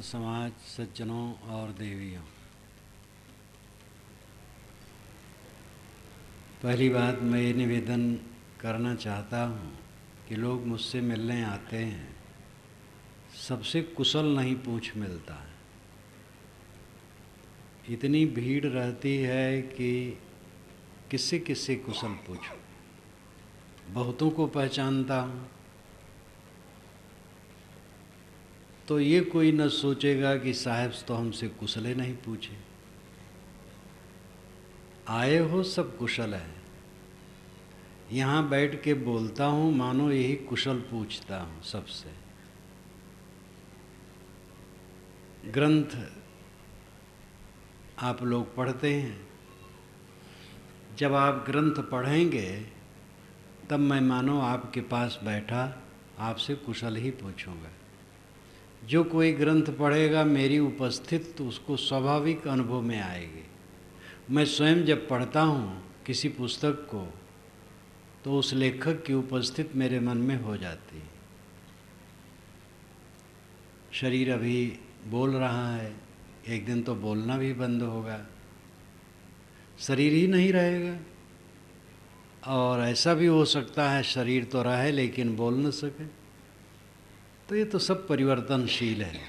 समाज, सज्जनों और देवियों, पहली बात मैं ये निवेदन करना चाहता हूँ कि लोग मुझसे मिलने आते हैं, सबसे कुशल नहीं पूछ मिलता है। इतनी भीड़ रहती है कि किससे किससे कुशल पूछूं। बहुतों को पहचानता हूँ, तो ये कोई न सोचेगा कि साहब तो हमसे कुशले नहीं पूछे। आए हो सब कुशल है, यहाँ बैठ के बोलता हूँ मानो यही कुशल पूछता हूँ सबसे। ग्रंथ आप लोग पढ़ते हैं, जब आप ग्रंथ पढ़ेंगे तब मैं मानो आपके पास बैठा आपसे कुशल ही पूछूंगा। जो कोई ग्रंथ पढ़ेगा मेरी उपस्थित तो उसको स्वाभाविक अनुभव में आएगी। मैं स्वयं जब पढ़ता हूँ किसी पुस्तक को तो उस लेखक की उपस्थित मेरे मन में हो जाती है। शरीर अभी बोल रहा है, एक दिन तो बोलना भी बंद होगा, शरीर ही नहीं रहेगा। और ऐसा भी हो सकता है शरीर तो रहे लेकिन बोल न सके। तो ये तो सब परिवर्तनशील है,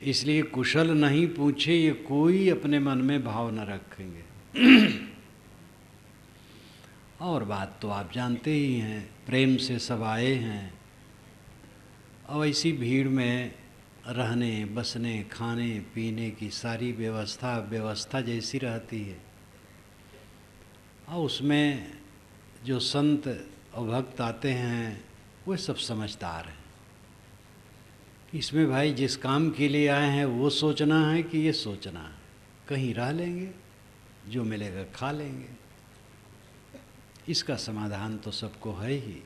इसलिए कुशल नहीं पूछे ये कोई अपने मन में भाव न रखेंगे। और बात तो आप जानते ही हैं, प्रेम से सब आए हैं और ऐसी भीड़ में रहने बसने खाने पीने की सारी व्यवस्था जैसी रहती है। और उसमें जो संत और भक्त आते हैं वो सब समझदार हैं। इसमें भाई जिस काम के लिए आए हैं वो सोचना है कि ये सोचना है, कहीं रह लेंगे, जो मिलेगा खा लेंगे, इसका समाधान तो सबको है ही।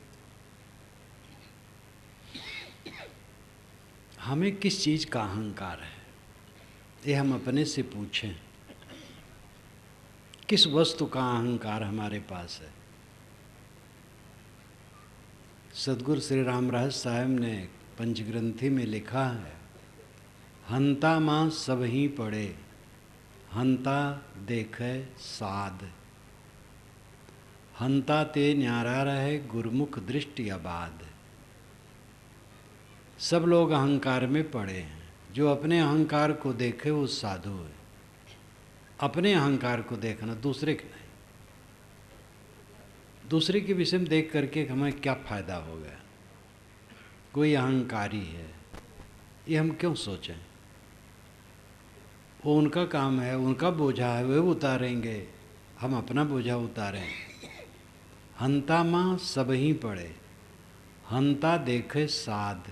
हमें किस चीज़ का अहंकार है ये हम अपने से पूछें। किस वस्तु का अहंकार हमारे पास है। सद्गुरु श्री राम रहस्य साहब ने पंचग्रंथी में लिखा है, हंता माँ सब ही पड़े, हंता देखे साध, हंता ते न्यारा रहे गुरमुख दृष्टि आबाद। सब लोग अहंकार में पड़े हैं, जो अपने अहंकार को देखे वो साधु है। अपने अहंकार को देखना, दूसरे के नहीं। दूसरे के विषय में देख करके हमें क्या फ़ायदा हो गया। कोई अहंकारी है ये हम क्यों सोचें। वो उनका काम है, उनका बोझा है, वे उतारेंगे, हम अपना बोझा उतारें। हंता माँ सब ही पड़े, हंता देखे साध,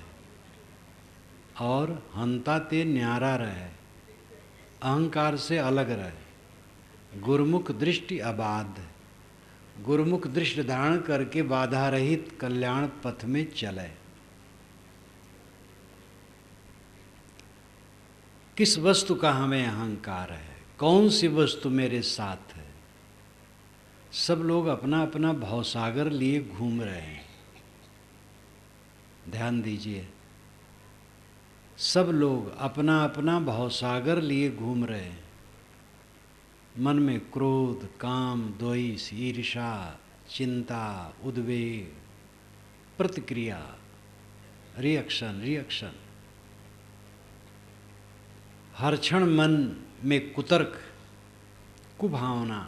और हंता ते न्यारा रहे, अहंकार से अलग रहे, गुरमुख दृष्टि आबाद, गुरमुख दृष्टि धारण करके बाधा रहित कल्याण पथ में चले। किस वस्तु का हमें अहंकार है, कौन सी वस्तु मेरे साथ है। सब लोग अपना अपना भवसागर लिए घूम रहे हैं। ध्यान दीजिए, सब लोग अपना अपना भवसागर लिए घूम रहे हैं। मन में क्रोध, काम, द्वेष, ईर्ष्या, चिंता, उद्वेग, प्रतिक्रिया, रिएक्शन, हर क्षण मन में कुतर्क, कुभावना,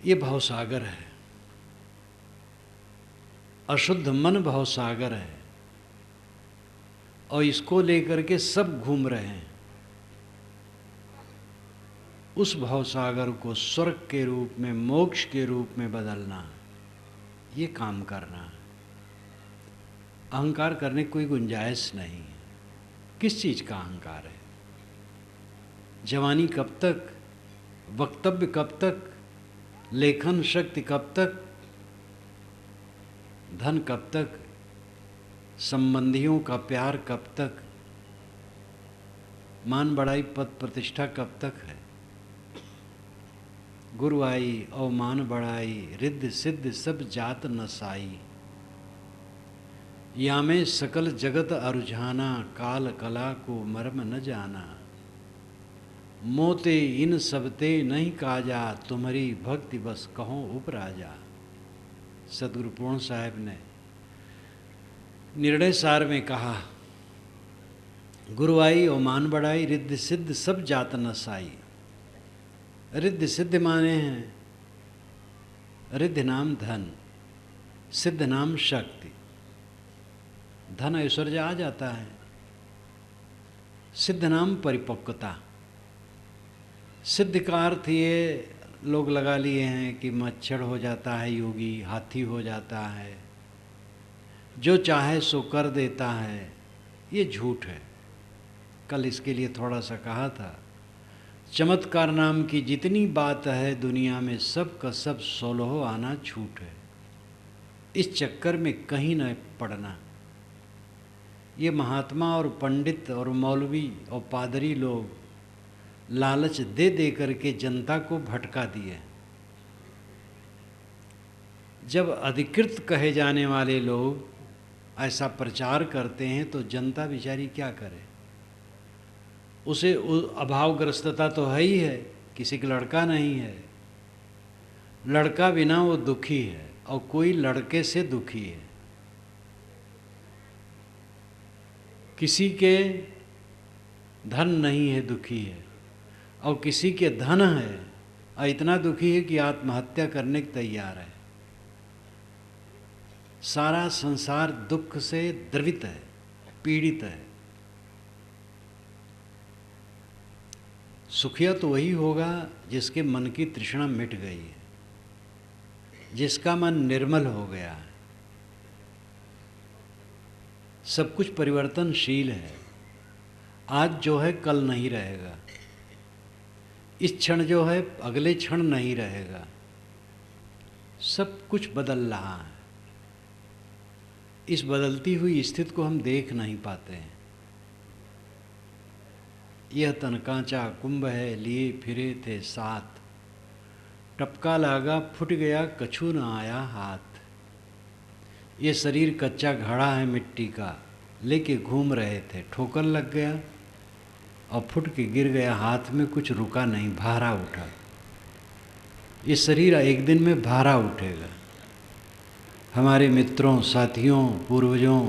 ये भवसागर है। अशुद्ध मन भवसागर है और इसको लेकर के सब घूम रहे हैं। उस भवसागर को स्वर्ग के रूप में, मोक्ष के रूप में बदलना, ये काम करना है। अहंकार करने की कोई गुंजाइश नहीं है। किस चीज़ का अहंकार है। जवानी कब तक, वक्तव्य कब तक, लेखन शक्ति कब तक, धन कब तक, संबंधियों का प्यार कब तक, मान बढ़ाई पद प्रतिष्ठा कब तक है। गुरु आई और मान बढ़ाई, रिद्ध सिद्ध सब जात नसाई। या में सकल जगत अरुझाना, काल कला को मर्म न जाना। मोते इन सबते नहीं काजा, तुम्हारी भक्ति बस कहो उपराजा। सदगुरु पूर्ण साहब ने निर्णय सार में कहा, गुरु आई और मान बढ़ाई, रिद्ध सिद्ध सब जात नसाई। रिद्ध सिद्ध माने हैं, रिद्ध नाम धन, सिद्ध नाम शक्ति। धन ऐश्वर्य आ जाता है, सिद्ध नाम परिपक्वता। सिद्ध का अर्थ ये लोग लगा लिए हैं कि मच्छर हो जाता है योगी, हाथी हो जाता है, जो चाहे सो कर देता है। ये झूठ है। कल इसके लिए थोड़ा सा कहा था, चमत्कार नाम की जितनी बात है दुनिया में, सब का सब सोलहो आना झूठ है। इस चक्कर में कहीं न पड़ना। ये महात्मा और पंडित और मौलवी और पादरी लोग लालच दे दे करके जनता को भटका दिए। जब अधिकृत कहे जाने वाले लोग ऐसा प्रचार करते हैं तो जनता बेचारी क्या करे। उसे अभावग्रस्तता तो है ही है, किसी का लड़का नहीं है, लड़का बिना वो दुखी है, और कोई लड़के से दुखी है। किसी के धन नहीं है, दुखी है, और किसी के धन है और इतना दुखी है कि आत्महत्या करने को तैयार है। सारा संसार दुख से द्रवित है, पीड़ित है। सुखिया तो वही होगा जिसके मन की तृष्णा मिट गई है, जिसका मन निर्मल हो गया है। सब कुछ परिवर्तनशील है। आज जो है कल नहीं रहेगा, इस क्षण जो है अगले क्षण नहीं रहेगा। सब कुछ बदल रहा है। इस बदलती हुई स्थिति को हम देख नहीं पाते हैं। यह तन कांचा कुंभ है, लिए फिरे थे साथ, टपका लागा फुट गया कछु न आया हाथ। ये शरीर कच्चा घड़ा है मिट्टी का, लेके घूम रहे थे, ठोकर लग गया और फुट के गिर गया, हाथ में कुछ रुका नहीं, भारा उठा। ये शरीर एक दिन में भारा उठेगा। हमारे मित्रों, साथियों, पूर्वजों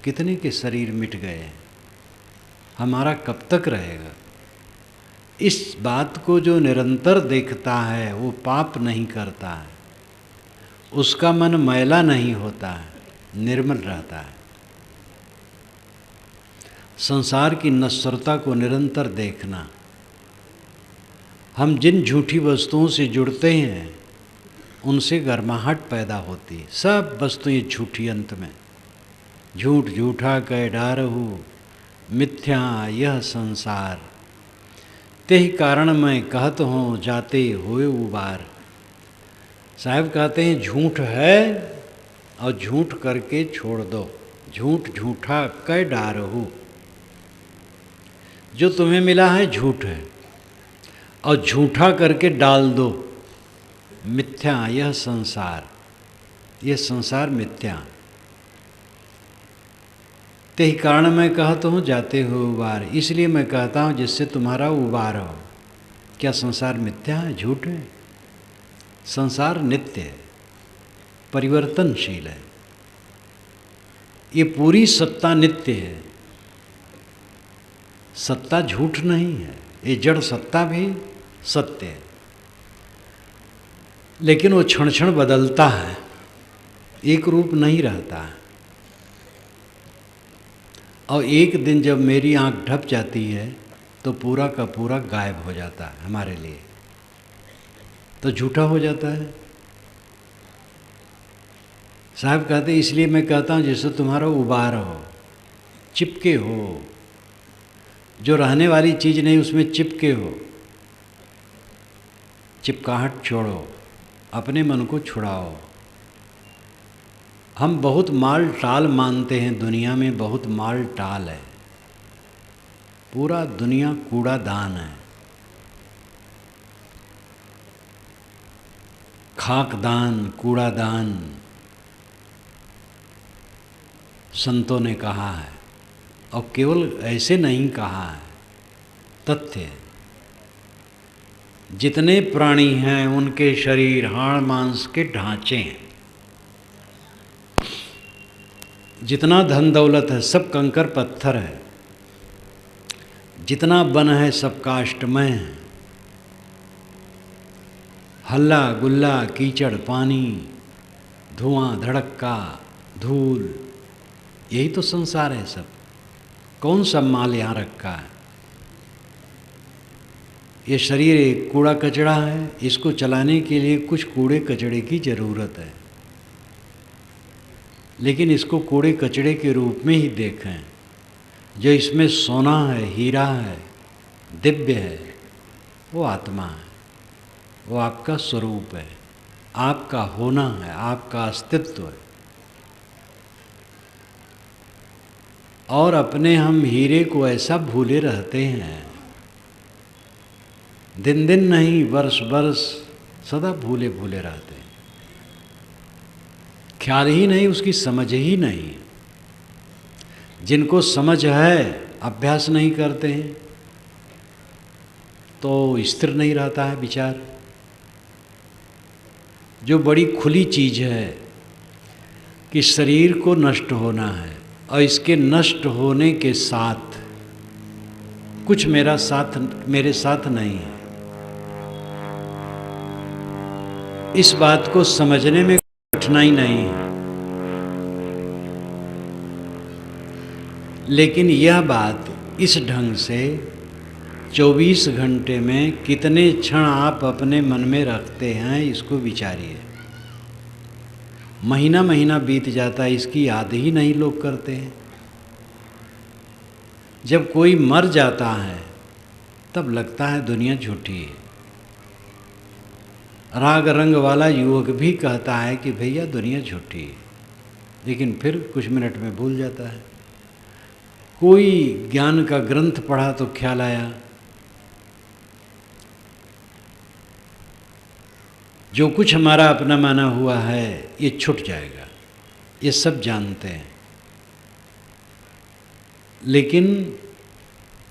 कितने के शरीर मिट गए, हमारा कब तक रहेगा। इस बात को जो निरंतर देखता है वो पाप नहीं करता है, उसका मन मैला नहीं होता है, निर्मल रहता है। संसार की नश्वरता को निरंतर देखना। हम जिन झूठी वस्तुओं से जुड़ते हैं उनसे गर्माहट पैदा होती है। सब वस्तुएं झूठी, अंत में झूठ झूठा कह डारहु, मिथ्या यह संसार। तेहि कारण मैं कहत हूँ जाते हुए उबार। साहब कहते हैं झूठ है और झूठ करके छोड़ दो, झूठ झूठा कह डारहु। जो तुम्हें मिला है झूठ है और झूठा करके डाल दो, मिथ्या यह संसार, यह संसार मिथ्या। तेहि कारण मैं कहता हूँ जाते हो उबार। इसलिए मैं कहता हूँ जिससे तुम्हारा उबार हो। क्या संसार मिथ्या है, झूठ है? संसार नित्य है, परिवर्तनशील है। ये पूरी सत्ता नित्य है, सत्ता झूठ नहीं है। ये जड़ सत्ता भी सत्य है, लेकिन वो क्षण क्षण बदलता है, एक रूप नहीं रहता है। और एक दिन जब मेरी आंख ढप जाती है तो पूरा का पूरा गायब हो जाता है हमारे लिए, तो झूठा हो जाता है। साहब कहते इसलिए मैं कहता हूँ जिससे तुम्हारा उबार हो, चिपके हो, जो रहने वाली चीज़ नहीं उसमें चिपके हो। चिपकाहट छोड़ो, अपने मन को छुड़ाओ। हम बहुत माल टाल मानते हैं, दुनिया में बहुत माल टाल है, पूरा दुनिया कूड़ादान है, खाकदान, कूड़ादान। संतों ने कहा है, और केवल ऐसे नहीं कहा है, तथ्य है। जितने प्राणी हैं उनके शरीर हाड़ मांस के ढांचे हैं। जितना धन दौलत है सब कंकर पत्थर है। जितना वन है सब काष्ठमय है। हल्ला गुल्ला कीचड़ पानी धुआं धड़क्का धूल, यही तो संसार है सब। कौन सा माल यहाँ रखा है? ये शरीर एक कूड़ा कचड़ा है। इसको चलाने के लिए कुछ कूड़े कचड़े की ज़रूरत है, लेकिन इसको कूड़े कचड़े के रूप में ही देखें। जो इसमें सोना है, हीरा है, दिव्य है, वो आत्मा है, वो आपका स्वरूप है, आपका होना है, आपका अस्तित्व है। और अपने हम हीरे को ऐसा भूले रहते हैं, दिन दिन नहीं वर्ष वर्ष सदा भूले भूले रहते हैं। ख्याल ही नहीं, उसकी समझ ही नहीं। जिनको समझ है अभ्यास नहीं करते हैं तो स्थिर नहीं रहता है विचार। जो बड़ी खुली चीज़ है कि शरीर को नष्ट होना है, और इसके नष्ट होने के साथ कुछ मेरे साथ नहीं है, इस बात को समझने में कठिनाई नहीं है। लेकिन यह बात इस ढंग से 24 घंटे में कितने क्षण आप अपने मन में रखते हैं, इसको विचारिए। महीना महीना बीत जाता है, इसकी याद ही नहीं लोग करते हैं। जब कोई मर जाता है तब लगता है दुनिया झूठी है। राग रंग वाला युवक भी कहता है कि भैया दुनिया झूठी है, लेकिन फिर कुछ मिनट में भूल जाता है। कोई ज्ञान का ग्रंथ पढ़ा तो ख्याल आया, जो कुछ हमारा अपना माना हुआ है ये छूट जाएगा, ये सब जानते हैं। लेकिन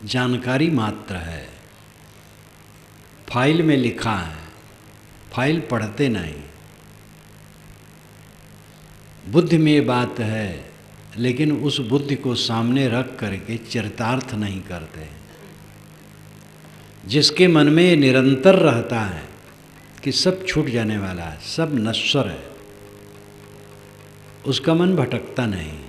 जानकारी मात्र है, फाइल में लिखा है, फाइल पढ़ते नहीं। बुद्धि में ये बात है, लेकिन उस बुद्धि को सामने रख करके चरितार्थ नहीं करते। जिसके मन में ये निरंतर रहता है कि सब छूट जाने वाला है, सब नश्वर है, उसका मन भटकता नहीं,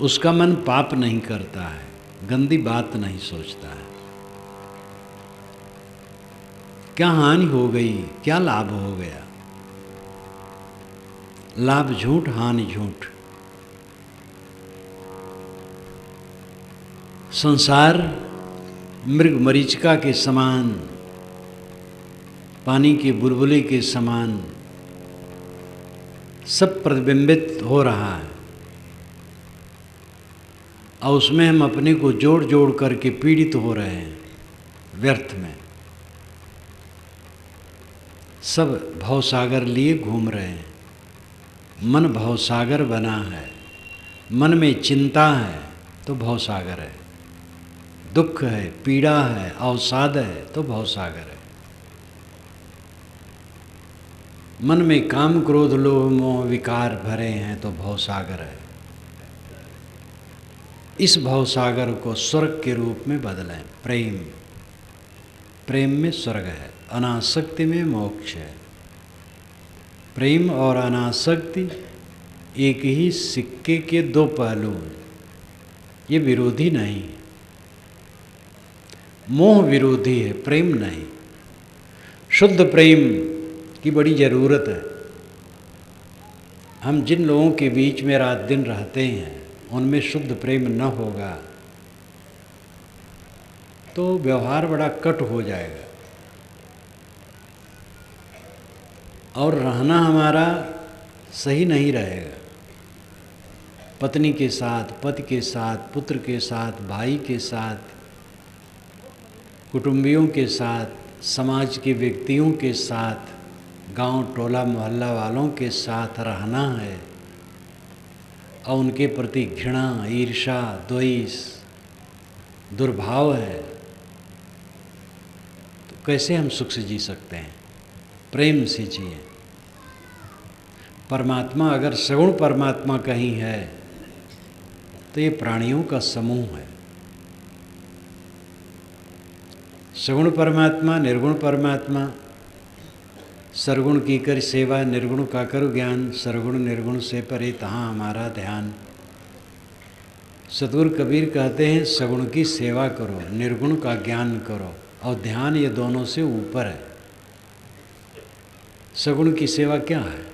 उसका मन पाप नहीं करता है, गंदी बात नहीं सोचता है। क्या हानि हो गई, क्या लाभ हो गया? लाभ झूठ, हानि झूठ। संसार मृग मरीचिका के समान, पानी के बुलबुले के समान सब प्रतिबिंबित हो रहा है, और उसमें हम अपने को जोड़ जोड़ करके पीड़ित हो रहे हैं व्यर्थ में। सब भवसागर लिए घूम रहे हैं। मन भवसागर बना है। मन में चिंता है तो भवसागर है, दुख है, पीड़ा है, अवसाद है तो भवसागर है। मन में काम क्रोध लोभ मोह विकार भरे हैं तो भवसागर है। इस भवसागर को स्वर्ग के रूप में बदलें। प्रेम, प्रेम में स्वर्ग है, अनासक्ति में मोक्ष है। प्रेम और अनासक्ति एक ही सिक्के के दो पहलू हैं, ये विरोधी नहीं। मोह विरोधी है, प्रेम नहीं। शुद्ध प्रेम की बड़ी ज़रूरत है। हम जिन लोगों के बीच में रात दिन रहते हैं उनमें शुद्ध प्रेम न होगा तो व्यवहार बड़ा कट हो जाएगा, और रहना हमारा सही नहीं रहेगा। पत्नी के साथ, पति के साथ, पुत्र के साथ, भाई के साथ, कुटुंबियों के साथ, समाज के व्यक्तियों के साथ, गांव टोला मोहल्ला वालों के साथ रहना है और उनके प्रति घृणा, ईर्ष्या, द्वेष, दुर्भाव है, तो कैसे हम सुख से जी सकते हैं? प्रेम से जिए। परमात्मा अगर सगुण परमात्मा कहीं है तो ये प्राणियों का समूह है। सगुण परमात्मा, निर्गुण परमात्मा, सरगुण की कर सेवा, निर्गुण का करो ज्ञान, सरगुण निर्गुण से परे तहाँ हमारा ध्यान। सतगुरु कबीर कहते हैं सगुण की सेवा करो, निर्गुण का ज्ञान करो, और ध्यान ये दोनों से ऊपर है। सगुण की सेवा क्या है?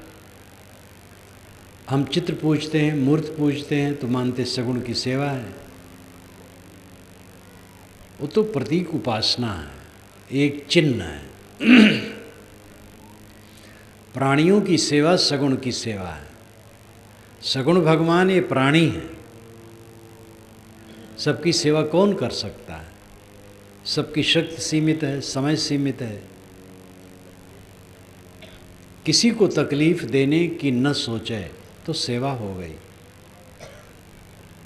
हम चित्र पूजते हैं, मूर्त पूजते हैं तो मानते सगुण की सेवा है। वो तो प्रतीक उपासना है, एक चिन्ह है। प्राणियों की सेवा सगुण की सेवा है। सगुण भगवान ये प्राणी है। सबकी सेवा कौन कर सकता है? सबकी शक्ति सीमित है, समय सीमित है। किसी को तकलीफ देने की न सोचे तो सेवा हो गई।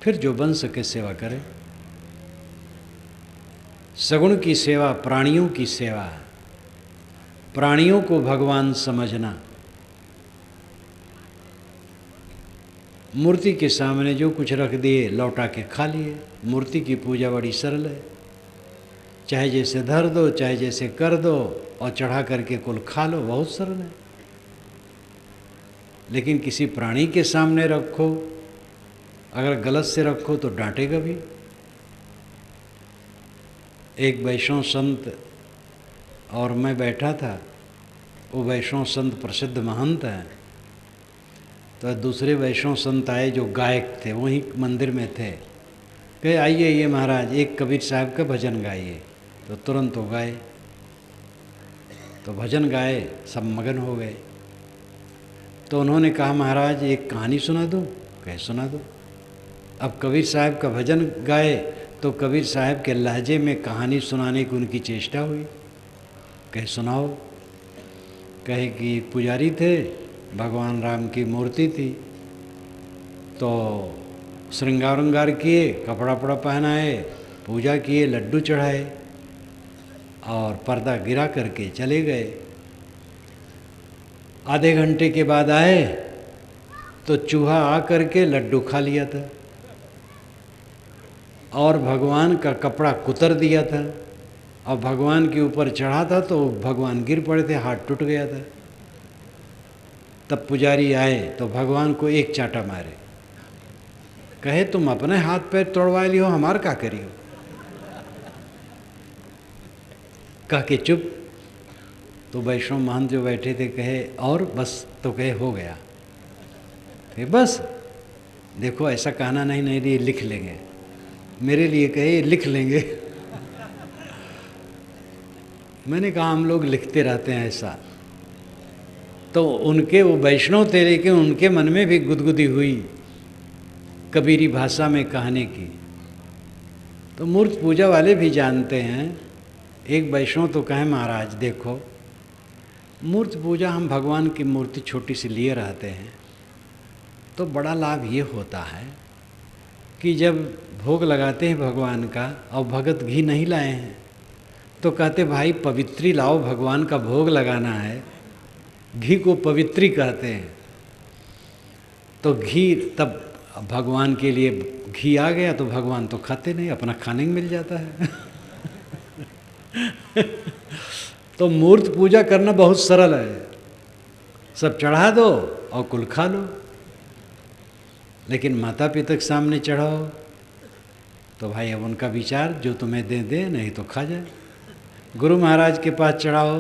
फिर जो बन सके सेवा करे। सगुण की सेवा प्राणियों की सेवा है। प्राणियों को भगवान समझना। मूर्ति के सामने जो कुछ रख दिए लौटा के खा लिए। मूर्ति की पूजा बड़ी सरल है, चाहे जैसे धर दो, चाहे जैसे कर दो, और चढ़ा करके कुल खा लो, बहुत सरल है। लेकिन किसी प्राणी के सामने रखो, अगर गलत से रखो तो डांटेगा भी। एक वैष्णव संत और मैं बैठा था, वो वैष्णव संत प्रसिद्ध महंत हैं, तो दूसरे वैष्णव संत आए जो गायक थे, वहीं मंदिर में थे। कहे आइए ये महाराज एक कबीर साहब का भजन गाइए। तो तुरंत हो गाए, तो भजन गाए, सब मगन हो गए। तो उन्होंने कहा महाराज एक कहानी सुना दूँ? कहे सुना दो। अब कबीर साहब का भजन गाए तो कबीर साहब के लहजे में कहानी सुनाने की उनकी चेष्टा हुई। कहे सुनाओ। कहे कि पुजारी थे, भगवान राम की मूर्ति थी, तो श्रृंगार उंगार किए, कपड़ा वपड़ा पहनाए, पूजा किए, लड्डू चढ़ाए और पर्दा गिरा करके चले गए। आधे घंटे के बाद आए तो चूहा आ करके लड्डू खा लिया था और भगवान का कपड़ा कुतर दिया था, और भगवान के ऊपर चढ़ा था तो भगवान गिर पड़े थे, हाथ टूट गया था। तब पुजारी आए तो भगवान को एक चांटा मारे। कहे तुम अपने हाथ पैर तोड़वा लियो, हमार का करियो? कह के चुप। तो वैष्णव महंत जो बैठे थे कहे और बस? तो कहे हो गया। कहे बस? देखो ऐसा कहना नहीं, नहीं ये लिख लेंगे। मेरे लिए कहे लिख लेंगे। मैंने कहा हम लोग लिखते रहते हैं ऐसा। तो उनके वो वैष्णव थे, लेकिन उनके मन में भी गुदगुदी हुई कबीरी भाषा में कहने की। तो मूर्त पूजा वाले भी जानते हैं। एक वैष्णव तो कहे महाराज देखो, मूर्त पूजा हम भगवान की मूर्ति छोटी सी लिए रहते हैं तो बड़ा लाभ ये होता है कि जब भोग लगाते हैं भगवान का और भगत घी नहीं लाए हैं तो कहते भाई पवित्री लाओ, भगवान का भोग लगाना है। घी को पवित्री कहते हैं। तो घी तब भगवान के लिए घी आ गया तो भगवान तो खाते नहीं, अपना खाने में मिल जाता है। तो मूर्त पूजा करना बहुत सरल है, सब चढ़ा दो और कुल खा लो। लेकिन माता पिता के सामने चढ़ाओ तो भाई अब उनका विचार, जो तुम्हें दे दे, नहीं तो खा जाए। गुरु महाराज के पास चढ़ाओ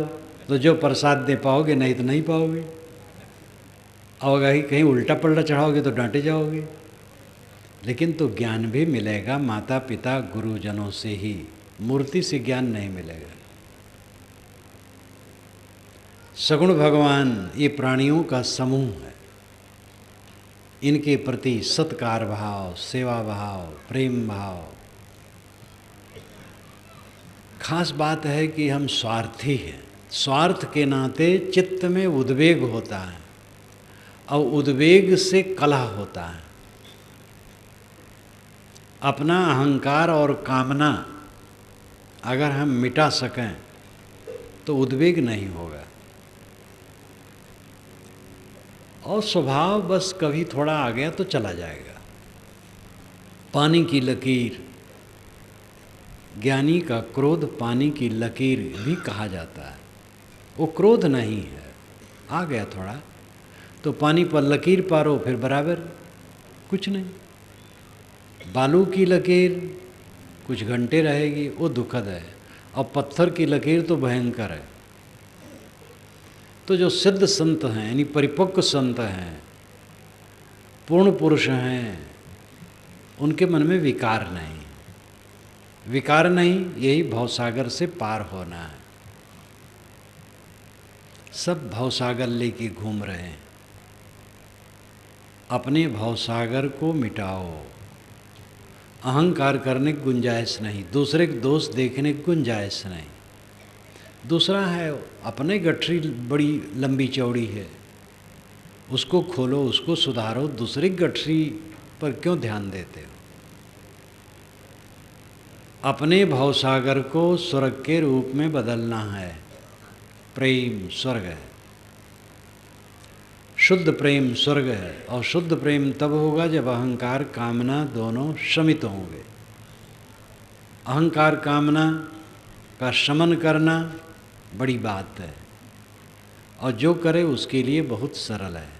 तो जो प्रसाद दे पाओगे, नहीं तो नहीं पाओगे। और अगर कहीं उल्टा पल्टा चढ़ाओगे तो डांटे जाओगे। लेकिन तो ज्ञान भी मिलेगा माता पिता गुरुजनों से ही, मूर्ति से ज्ञान नहीं मिलेगा। सगुण भगवान ये प्राणियों का समूह है। इनके प्रति सत्कार भाव, सेवा भाव, प्रेम भाव। खास बात है कि हम स्वार्थी हैं। स्वार्थ के नाते चित्त में उद्वेग होता है और उद्वेग से कलह होता है। अपना अहंकार और कामना अगर हम मिटा सकें तो उद्वेग नहीं होगा। और स्वभाव बस कभी थोड़ा आ गया तो चला जाएगा। पानी की लकीर, ज्ञानी का क्रोध पानी की लकीर भी कहा जाता है। वो क्रोध नहीं है, आ गया थोड़ा तो पानी पर लकीर पारो, फिर बराबर कुछ नहीं। बालू की लकीर कुछ घंटे रहेगी, वो दुखद है, और पत्थर की लकीर तो भयंकर है। तो जो सिद्ध संत हैं, यानी परिपक्व संत हैं, पूर्ण पुरुष हैं, उनके मन में विकार नहीं। विकार नहीं, यही भवसागर से पार होना है। सब भवसागर लेके घूम रहे हैं। अपने भवसागर को मिटाओ। अहंकार करने की गुंजाइश नहीं, दूसरे के दोष देखने की गुंजाइश नहीं। दूसरा है अपने गठरी बड़ी लंबी चौड़ी है, उसको खोलो, उसको सुधारो, दूसरे की गठरी पर क्यों ध्यान देते हो? अपने भवसागर को स्वर्ग के रूप में बदलना है। प्रेम स्वर्ग है, शुद्ध प्रेम स्वर्ग है। और शुद्ध प्रेम तब होगा जब अहंकार कामना दोनों शमित होंगे। अहंकार कामना का शमन करना बड़ी बात है, और जो करे उसके लिए बहुत सरल है।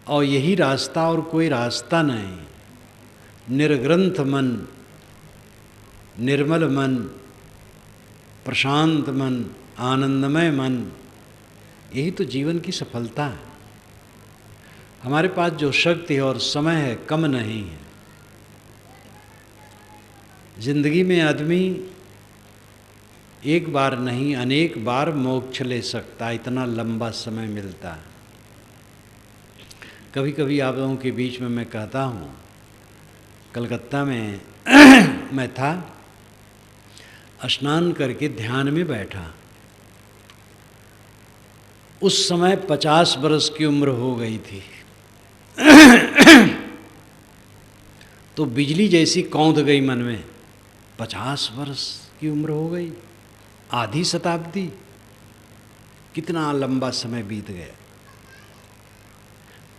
और यही रास्ता, और कोई रास्ता नहीं। निर्ग्रंथ मन, निर्मल मन, प्रशांत मन, आनंदमय मन, यही तो जीवन की सफलता है। हमारे पास जो शक्ति और समय है कम नहीं है। जिंदगी में आदमी एक बार नहीं अनेक बार मोक्ष ले सकता है, इतना लंबा समय मिलता है। कभी कभी आप लोगों के बीच में मैं कहता हूँ, कलकत्ता में मैं था, स्नान करके ध्यान में बैठा। उस समय 50 वर्ष की उम्र हो गई थी। तो बिजली जैसी कौंध गई मन में, 50 वर्ष की उम्र हो गई, आधी शताब्दी, कितना लंबा समय बीत गया।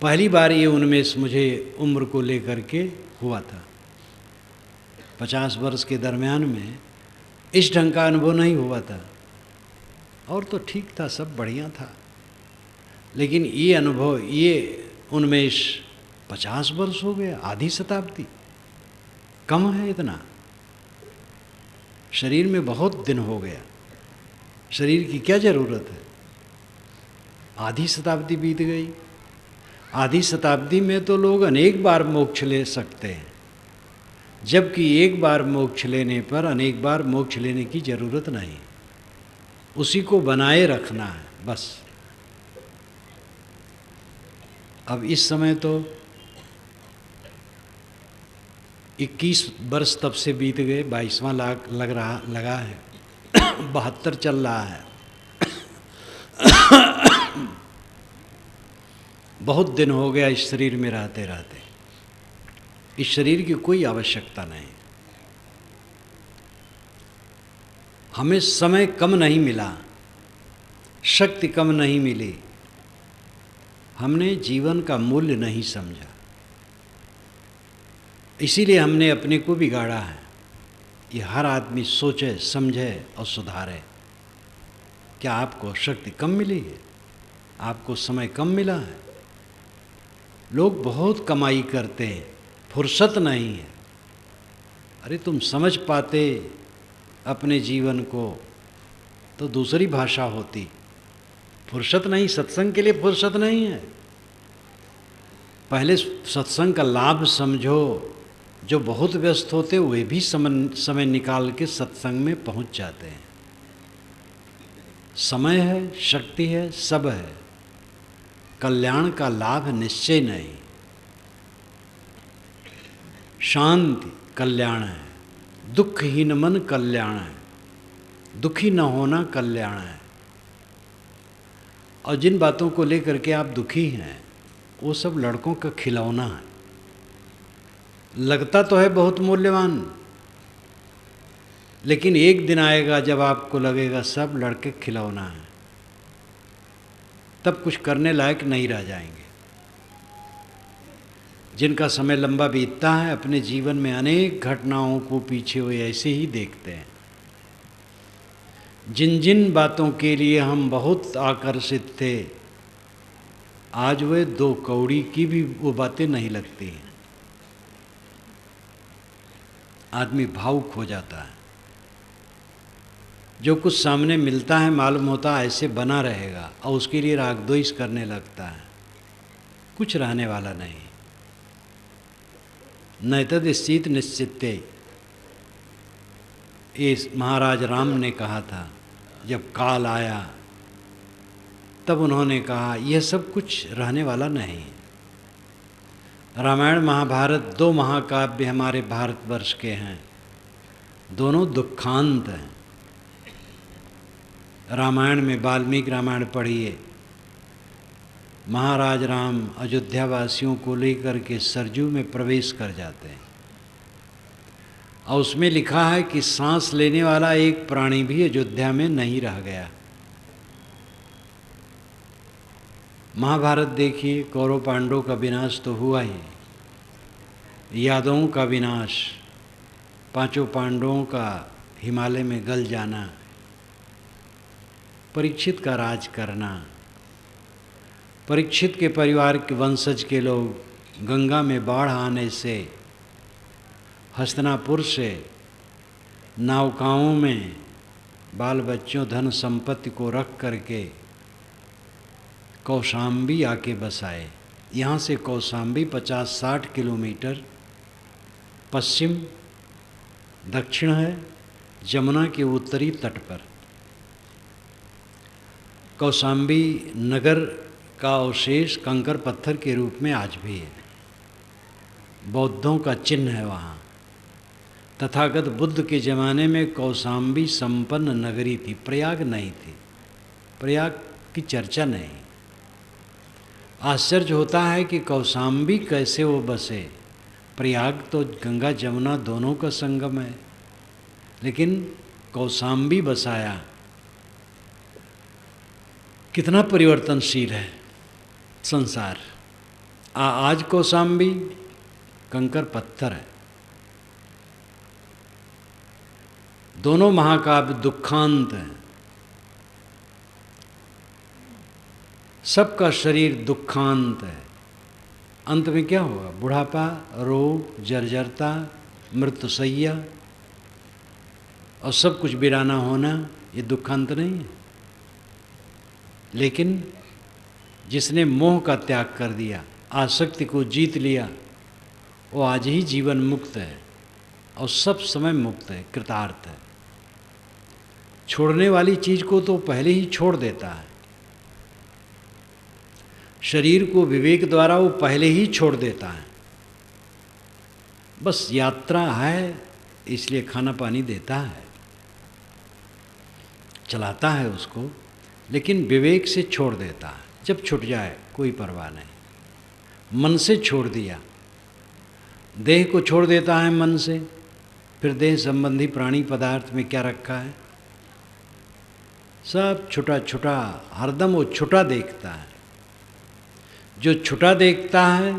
पहली बार ये उन्मेष मुझे उम्र को लेकर के हुआ था। 50 वर्ष के दरमियान में इस ढंग का अनुभव नहीं हुआ था। और तो ठीक था, सब बढ़िया था, लेकिन ये अनुभव, ये उन्मेष 50 वर्ष हो गया, आधी शताब्दी कम है इतना। शरीर में बहुत दिन हो गया, शरीर की क्या ज़रूरत है? आधी शताब्दी बीत गई। आधी शताब्दी में तो लोग अनेक बार मोक्ष ले सकते हैं, जबकि एक बार मोक्ष लेने पर अनेक बार मोक्ष लेने की ज़रूरत नहीं। उसी को बनाए रखना है बस। अब इस समय तो 21 वर्ष तब से बीत गए, 22वां लाख लगा है, 72 चल रहा है। बहुत दिन हो गया इस शरीर में रहते रहते। इस शरीर की कोई आवश्यकता नहीं। हमें समय कम नहीं मिला, शक्ति कम नहीं मिली, हमने जीवन का मूल्य नहीं समझा, इसीलिए हमने अपने को बिगाड़ा है। ये हर आदमी सोचे, समझे और सुधारे। क्या आपको शक्ति कम मिली है? आपको समय कम मिला है? लोग बहुत कमाई करते हैं, फुर्सत नहीं है। अरे तुम समझ पाते अपने जीवन को तो दूसरी भाषा होती। फुर्सत नहीं, सत्संग के लिए फुर्सत नहीं है। पहले सत्संग का लाभ समझो। जो बहुत व्यस्त होते वे भी समय निकाल के सत्संग में पहुंच जाते हैं। समय है, शक्ति है, सब है, कल्याण का लाभ निश्चय नहीं। शांति कल्याण है, दुखहीन मन कल्याण है, दुखी न होना कल्याण है। और जिन बातों को लेकर के आप दुखी हैं वो सब लड़कों का खिलौना है। लगता तो है बहुत मूल्यवान, लेकिन एक दिन आएगा जब आपको लगेगा सब लड़के खिलौना है, तब कुछ करने लायक नहीं रह जाएंगे। जिनका समय लंबा बीतता है अपने जीवन में अनेक घटनाओं को पीछे हुए ऐसे ही देखते हैं। जिन जिन बातों के लिए हम बहुत आकर्षित थे, आज वे 2 कौड़ी की भी वो बातें नहीं लगती हैं। आदमी भावुक हो जाता है। जो कुछ सामने मिलता है मालूम होता है ऐसे बना रहेगा, और उसके लिए राग द्वेष करने लगता है। कुछ रहने वाला नहीं। नैतद स्थित निश्चित्ते, ये महाराज राम ने कहा था। जब काल आया तब उन्होंने कहा यह सब कुछ रहने वाला नहीं। रामायण महाभारत 2 महाकाव्य हमारे भारतवर्ष के हैं, दोनों दुखांत हैं। रामायण में वाल्मीकि रामायण पढ़िए, महाराज राम अयोध्या वासियों को लेकर के सरजू में प्रवेश कर जाते हैं, और उसमें लिखा है कि सांस लेने वाला एक प्राणी भी अयोध्या में नहीं रह गया। महाभारत देखिए, कौरव पांडवों का विनाश तो हुआ ही, यादवों का विनाश, 5 पांडवों का हिमालय में गल जाना, परीक्षित का राज करना, परीक्षित के परिवार के वंशज के लोग गंगा में बाढ़ आने से हस्तिनापुर से नौकाओं में बाल बच्चों धन संपत्ति को रख करके कौशाम्बी आके बसाए। यहाँ से कौशाम्बी 50-60 किलोमीटर पश्चिम दक्षिण है, जमुना के उत्तरी तट पर। कौशाम्बी नगर का अवशेष कंकर पत्थर के रूप में आज भी है। बौद्धों का चिन्ह है वहाँ। तथागत बुद्ध के ज़माने में कौशाम्बी संपन्न नगरी थी, प्रयाग नहीं थी, प्रयाग की चर्चा नहीं। आश्चर्य होता है कि कौशाम्बी कैसे वो बसे। प्रयाग तो गंगा जमुना दोनों का संगम है, लेकिन कौशाम्बी बसाया। कितना परिवर्तनशील है संसार। आज कौशाम्बी कंकर पत्थर है। दोनों महाकाव्य दुखांत हैं। सबका शरीर दुखांत है। अंत में क्या होगा? बुढ़ापा, रोग, जर्जरता, मृत्युशैया और सब कुछ वीराना होना, ये दुखांत नहीं है। लेकिन जिसने मोह का त्याग कर दिया, आसक्ति को जीत लिया, वो आज ही जीवन मुक्त है और सब समय मुक्त है, कृतार्थ है। छोड़ने वाली चीज को तो पहले ही छोड़ देता है। शरीर को विवेक द्वारा वो पहले ही छोड़ देता है। बस यात्रा है इसलिए खाना पानी देता है, चलाता है उसको, लेकिन विवेक से छोड़ देता है। जब छूट जाए कोई परवाह नहीं। मन से छोड़ दिया, देह को छोड़ देता है मन से, फिर देह संबंधी प्राणी पदार्थ में क्या रखा है? सब छुटा छुटा, हरदम वो छुटा देखता है। जो छुटा देखता है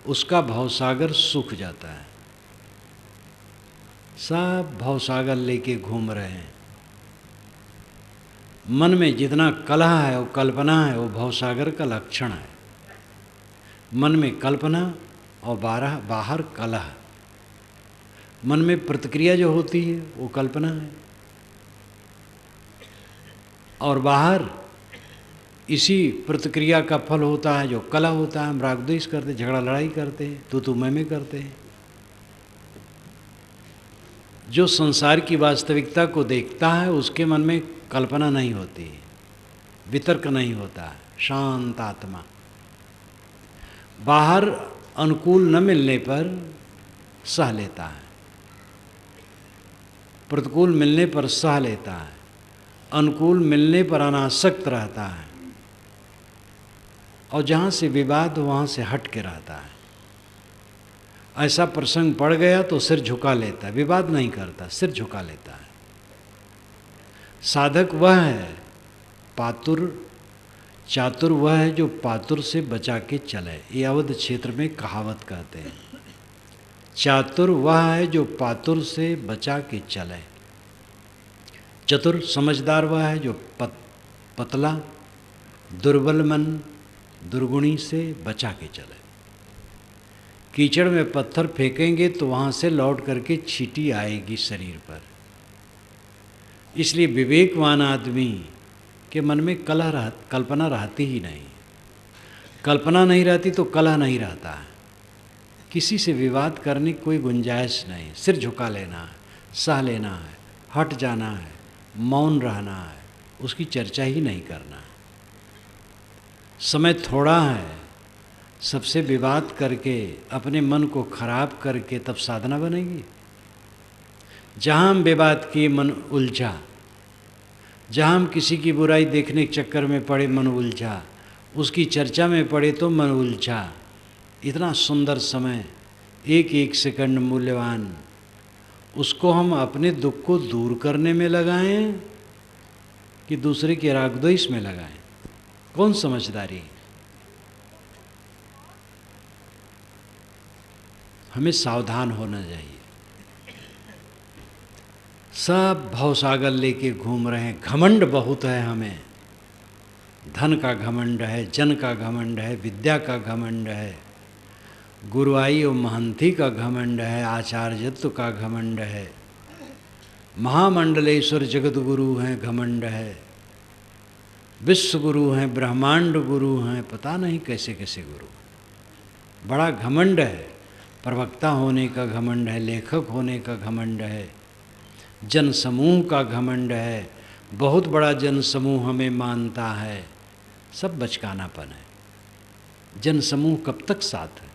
उसका भवसागर सूख जाता है। सब भवसागर लेके घूम रहे हैं। मन में जितना कलह है वो कल्पना है, वो भवसागर का लक्षण है। मन में कल्पना और बाहर कलह। मन में प्रतिक्रिया जो होती है वो कल्पना है, और बाहर इसी प्रतिक्रिया का फल होता है जो कलह होता है। हम राग द्वेष करते, झगड़ा लड़ाई करते हैं, तू मैं करते हैं। जो संसार की वास्तविकता को देखता है उसके मन में कल्पना नहीं होती, वितर्क नहीं होता है, शांत आत्मा। बाहर अनुकूल न मिलने पर सह लेता है, प्रतिकूल मिलने पर सह लेता है, अनुकूल मिलने पर अनासक्त रहता है, और जहाँ से विवाद वहाँ से हट के रहता है। ऐसा प्रसंग पड़ गया तो सिर झुका लेता है, विवाद नहीं करता, सिर झुका लेता है। साधक वह है, पातुर चातुर वह है जो पातुर से बचा के चले। ये अवध क्षेत्र में कहावत कहते हैं। चातुर वह है जो पातुर से बचा के चले। चतुर समझदार वह है जो पतला दुर्बल मन दुर्गुणी से बचा के चले। कीचड़ में पत्थर फेंकेंगे तो वहाँ से लौट करके चींटी आएगी शरीर पर। इसलिए विवेकवान आदमी के मन में कल्पना रहती ही नहीं। कल्पना नहीं रहती तो कलह नहीं रहता है। किसी से विवाद करने की कोई गुंजाइश नहीं। सिर झुका लेना है, सह लेना है, हट जाना है, मौन रहना है, उसकी चर्चा ही नहीं करना है। समय थोड़ा है, सबसे विवाद करके अपने मन को खराब करके तब साधना बनेगी। जहाँ हम विवाद किए मन उलझा, जहाँ हम किसी की बुराई देखने के चक्कर में पड़े मन उलझा, उसकी चर्चा में पड़े तो मन उलझा। इतना सुंदर समय, एक एक सेकंड मूल्यवान, उसको हम अपने दुख को दूर करने में लगाएं कि दूसरे के राग द्वेष में लगाएं? कौन समझदारी? हमें सावधान होना चाहिए। सब भवसागर लेके घूम रहे हैं। घमंड बहुत है हमें। धन का घमंड है, जन का घमंड है, विद्या का घमंड है, गुरुआई और महंती का घमंड है, आचार्यत्व का घमंड है, महामंडलेश्वर जगत गुरु हैं घमंड है, विश्व गुरु हैं, ब्रह्मांड गुरु हैं, पता नहीं कैसे कैसे गुरु। बड़ा घमंड है। प्रवक्ता होने का घमंड है, लेखक होने का घमंड है, जन समूह का घमंड है, बहुत बड़ा जन समूह हमें मानता है। सब बचकानापन है। जन समूह कब तक साथ है?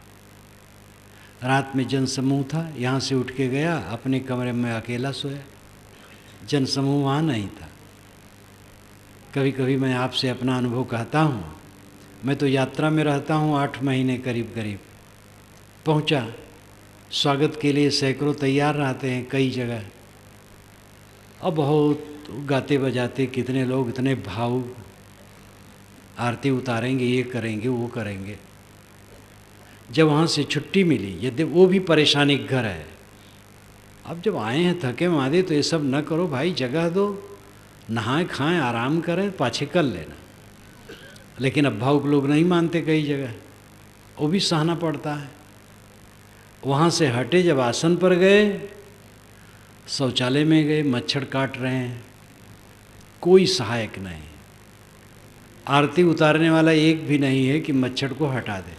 रात में जन समूह था, यहाँ से उठ के गया, अपने कमरे में अकेला सोया। जन समूह वहाँ नहीं था। कभी कभी मैं आपसे अपना अनुभव कहता हूँ। मैं तो यात्रा में रहता हूँ 8 महीने करीब करीब। पहुँचा, स्वागत के लिए सैकड़ों तैयार रहते हैं कई जगह, और बहुत गाते बजाते कितने लोग इतने भावुक, आरती उतारेंगे, ये करेंगे, वो करेंगे। जब वहाँ से छुट्टी मिली, यदि वो भी परेशानी घर है, अब जब आए हैं थके मादे तो ये सब न करो भाई, जगह दो, नहाएं खाएं आराम करें, पाछे कर लेना। लेकिन अब भावुक लोग नहीं मानते कई जगह, वो भी सहना पड़ता है। वहाँ से हटे, जब आसन पर गए, शौचालय में गए, मच्छर काट रहे हैं, कोई सहायक नहीं। आरती उतारने वाला एक भी नहीं है कि मच्छर को हटा दे।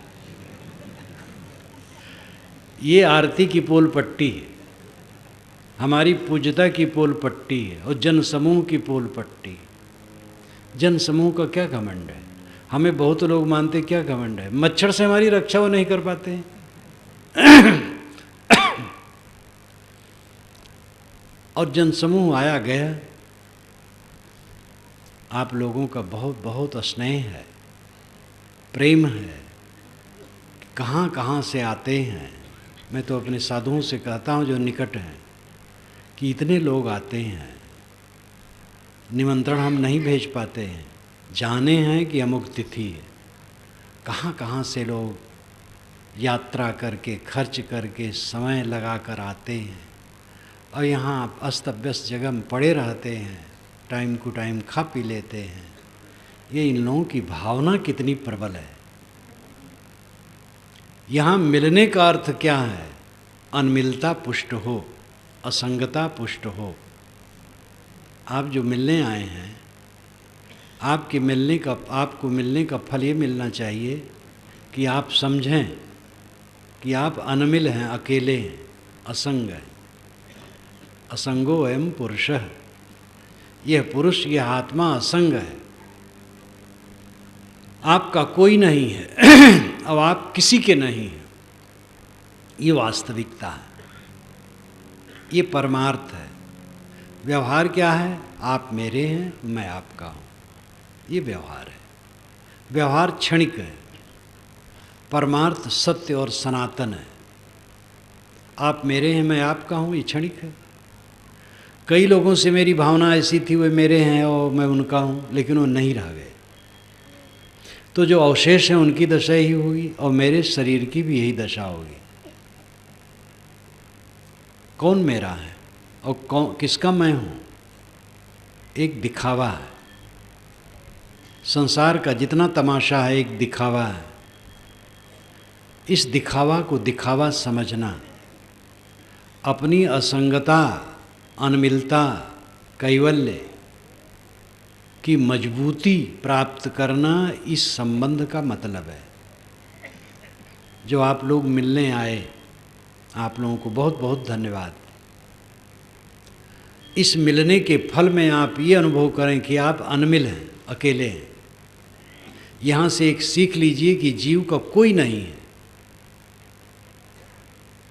ये आरती की पोल पट्टी है, हमारी पूज्यता की पोल पट्टी है, और जन समूह की पोल पट्टी। जन समूह का क्या घमंड है? हमें बहुत लोग मानते क्या घमंड है? मच्छर से हमारी रक्षा वो नहीं कर पाते हैं। और जनसमूह आया गया। आप लोगों का बहुत बहुत स्नेह है, प्रेम है, कहाँ कहाँ से आते हैं। मैं तो अपने साधुओं से कहता हूँ जो निकट हैं कि इतने लोग आते हैं, निमंत्रण हम नहीं भेज पाते हैं, जाने हैं कि अमुक तिथि है। कहाँ कहाँ से लोग यात्रा करके, खर्च करके, समय लगा कर आते हैं, और यहाँ अस्त व्यस्त जगह में पड़े रहते हैं, टाइम टू टाइम खा पी लेते हैं। ये इन लोगों की भावना कितनी प्रबल है। यहाँ मिलने का अर्थ क्या है? अनमिलता पुष्ट हो, असंगता पुष्ट हो। आप जो मिलने आए हैं, आपको मिलने का फल ये मिलना चाहिए कि आप समझें कि आप अनमिल हैं, अकेले हैं, असंग हैं। असंगो अयम पुरुषः, यह पुरुष, यह आत्मा असंग है। आपका कोई नहीं है अब आप किसी के नहीं हैं। ये वास्तविकता है, ये परमार्थ है। व्यवहार क्या है? आप मेरे हैं, मैं आपका हूँ, ये व्यवहार है। व्यवहार क्षणिक है, परमार्थ सत्य और सनातन है। आप मेरे हैं, मैं आपका हूँ, ये क्षणिक है। कई लोगों से मेरी भावना ऐसी थी, वे मेरे हैं और मैं उनका हूँ, लेकिन वो नहीं रह गए। तो जो अवशेष हैं उनकी दशा ही होगी और मेरे शरीर की भी यही दशा होगी। कौन मेरा है और कौन किसका मैं हूँ? एक दिखावा है। संसार का जितना तमाशा है एक दिखावा है। इस दिखावा को दिखावा समझना, अपनी असंगता, अनमिलता, कैवल्य की मजबूती प्राप्त करना, इस संबंध का मतलब है। जो आप लोग मिलने आए, आप लोगों को बहुत बहुत धन्यवाद। इस मिलने के फल में आप ये अनुभव करें कि आप अनमिल हैं, अकेले हैं। यहाँ से एक सीख लीजिए कि जीव का कोई नहीं है।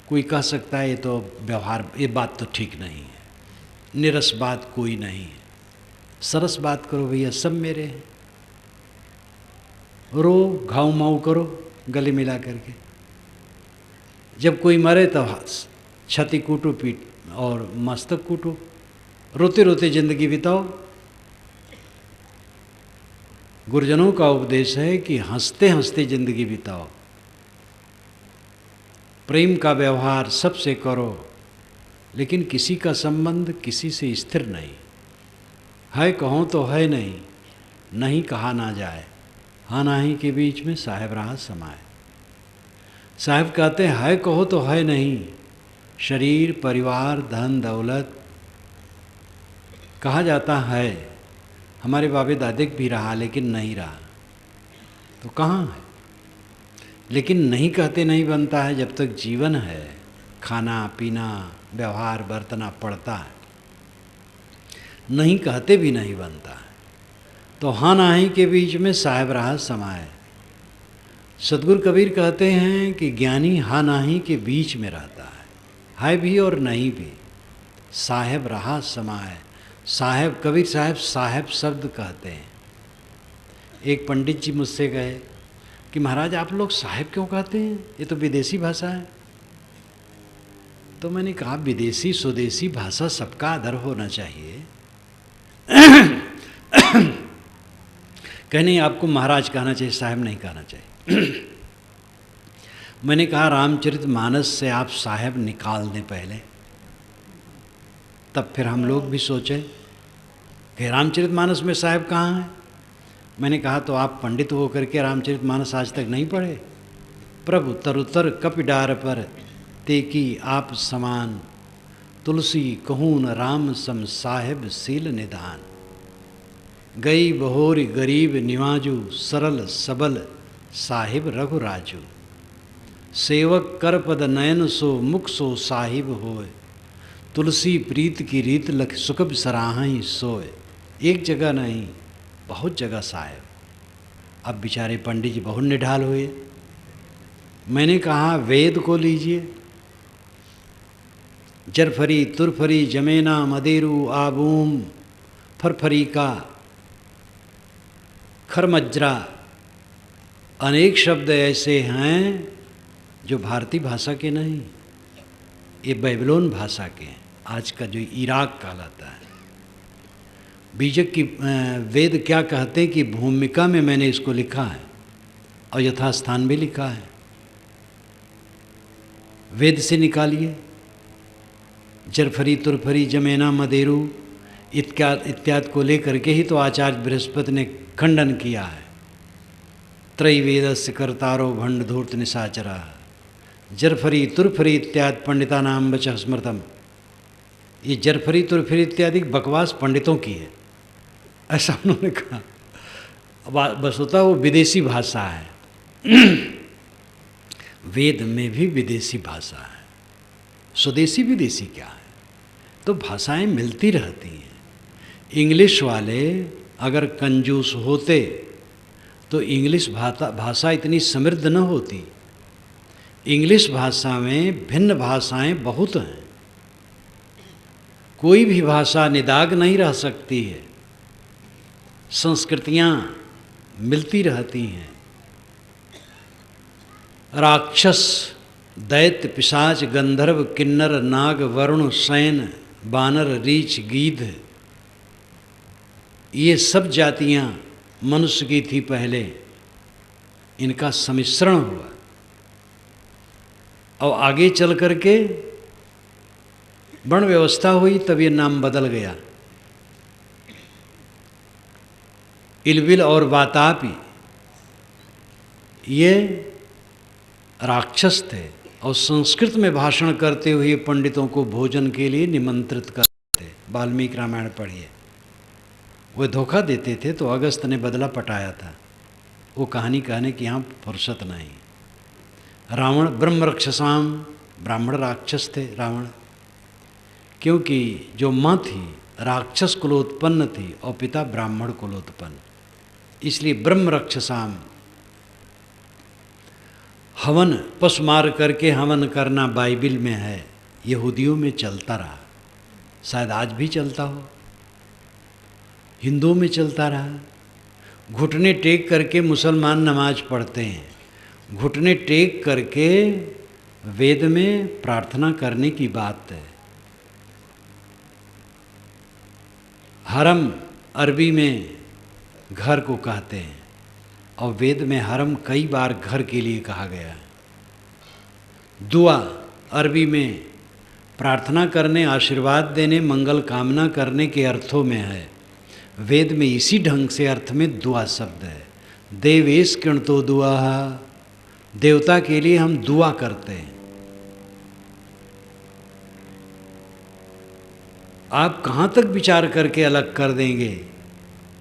कोई कह सकता है ये तो व्यवहार, ये बात तो ठीक नहीं है, निरस बात कोई नहीं है। सरस बात करो भैया, सब मेरे हैं। रो, घाव माऊ करो गले मिला करके। जब कोई मरे तो छाती कूटो, पीठ और मस्तक कूटो, रोते रोते जिंदगी बिताओ। गुरुजनों का उपदेश है कि हंसते हंसते जिंदगी बिताओ। प्रेम का व्यवहार सबसे करो, लेकिन किसी का संबंध किसी से स्थिर नहीं है। कहो तो है नहीं, नहीं कहा ना जाए, हाँ नाही के बीच में साहेब रहा समाए। साहब कहते हैं है कहो तो है नहीं, शरीर, परिवार, धन दौलत कहा जाता है। हमारे बाबे दादे भी रहा लेकिन नहीं रहा, तो कहाँ है? लेकिन नहीं कहते नहीं बनता है। जब तक जीवन है, खाना पीना, व्यवहार बरतना पड़ता है। नहीं कहते भी नहीं बनता है। तो हाँ नाही के बीच में साहेब रहा समाए। सतगुरु कबीर कहते हैं कि ज्ञानी हाँ नाही के बीच में रहता है भी और नहीं भी, साहेब रहा समाए। साहेब, कबीर साहब साहेब शब्द कहते हैं। एक पंडित जी मुझसे कहे कि महाराज आप लोग साहेब क्यों कहते हैं, ये तो विदेशी भाषा है। तो मैंने कहा विदेशी स्वदेशी भाषा सबका आदर होना चाहिए। कहने आपको महाराज कहना चाहिए, साहेब नहीं कहना चाहिए। मैंने कहा रामचरितमानस से आप साहेब निकाल दें पहले, तब फिर हम लोग भी सोचें कि रामचरितमानस में साहेब कहाँ है। मैंने कहा तो आप पंडित होकर के रामचरितमानस आज तक नहीं पढ़े? प्रभु तरुतर कपिडार पर तेकी आप समान, तुलसी कहून राम सम साहेब सील निदान। गई बहोरी गरीब निवाजू, सरल सबल साहिब रघुराजू। सेवक कर पद नयन सो, मुख सो साहिब होए। तुलसी प्रीत की रीत लख सुकब सराहई सोए। एक जगह नहीं, बहुत जगह साहेब। अब बेचारे पंडित जी बहुत निढाल हुए। मैंने कहा वेद को लीजिए, जरफरी तुरफरी जमेना मदेरू आबूम फरफरीका खरमज्रा, अनेक शब्द ऐसे हैं जो भारतीय भाषा के नहीं, ये बेबीलोन भाषा के हैं। आज का जो इराक कहलाता है। बीजक की वेद क्या कहते हैं कि भूमिका में मैंने इसको लिखा है और यथास्थान भी लिखा है। वेद से निकालिए, जरफरी तुरफरी जमेना मदेरू इत्यादि को लेकर के ही तो आचार्य बृहस्पति ने खंडन किया है। त्रैवेदस्य कर्तारो भंड धूर्त निशाचरा, जरफरी तुरफरी इत्यादि पंडिता नाम बच स्मृतम। ये जरफरी तुरफरी इत्यादि बकवास पंडितों की है, ऐसा उन्होंने कहा। बस होता वो विदेशी भाषा है। वेद में भी विदेशी भाषा है, स्वदेशी विदेशी क्या है? तो भाषाएं मिलती रहती हैं। इंग्लिश वाले अगर कंजूस होते तो इंग्लिश भाषा इतनी समृद्ध न होती। इंग्लिश भाषा में भिन्न भाषाएं बहुत हैं। कोई भी भाषा निदाग नहीं रह सकती है। संस्कृतियाँ मिलती रहती हैं। राक्षस दैत्य पिशाच गंधर्व किन्नर नाग वरुण सैन बानर रीछ गीध, ये सब जातियां मनुष्य की थी पहले, इनका सम्मिश्रण हुआ और आगे चल करके वर्ण व्यवस्था हुई, तब ये नाम बदल गया। इलबिल और वातापी ये राक्षस थे और संस्कृत में भाषण करते हुए पंडितों को भोजन के लिए निमंत्रित करते थे। वाल्मीकि रामायण पढ़िए, वे धोखा देते थे तो अगस्त ने बदला पटाया था। वो कहानी कहने की यहाँ फुर्सत नहीं। रावण ब्रह्म राक्षसाम, ब्राह्मण राक्षस थे रावण, क्योंकि जो माँ थी राक्षस कुलोत्पन्न थी और पिता ब्राह्मण कुलोत्पन्न, इसलिए ब्रह्म राक्षसाम। हवन पशु मार करके हवन करना बाइबिल में है, यहूदियों में चलता रहा, शायद आज भी चलता हो, हिंदुओं में चलता रहा। घुटने टेक करके मुसलमान नमाज पढ़ते हैं, घुटने टेक करके वेद में प्रार्थना करने की बात है। हरम अरबी में घर को कहते हैं और वेद में हरम कई बार घर के लिए कहा गया है। दुआ अरबी में प्रार्थना करने, आशीर्वाद देने, मंगल कामना करने के अर्थों में है। वेद में इसी ढंग से अर्थ में दुआ शब्द है। देवेश किणतो दुआ, देवता के लिए हम दुआ करते हैं। आप कहाँ तक विचार करके अलग कर देंगे?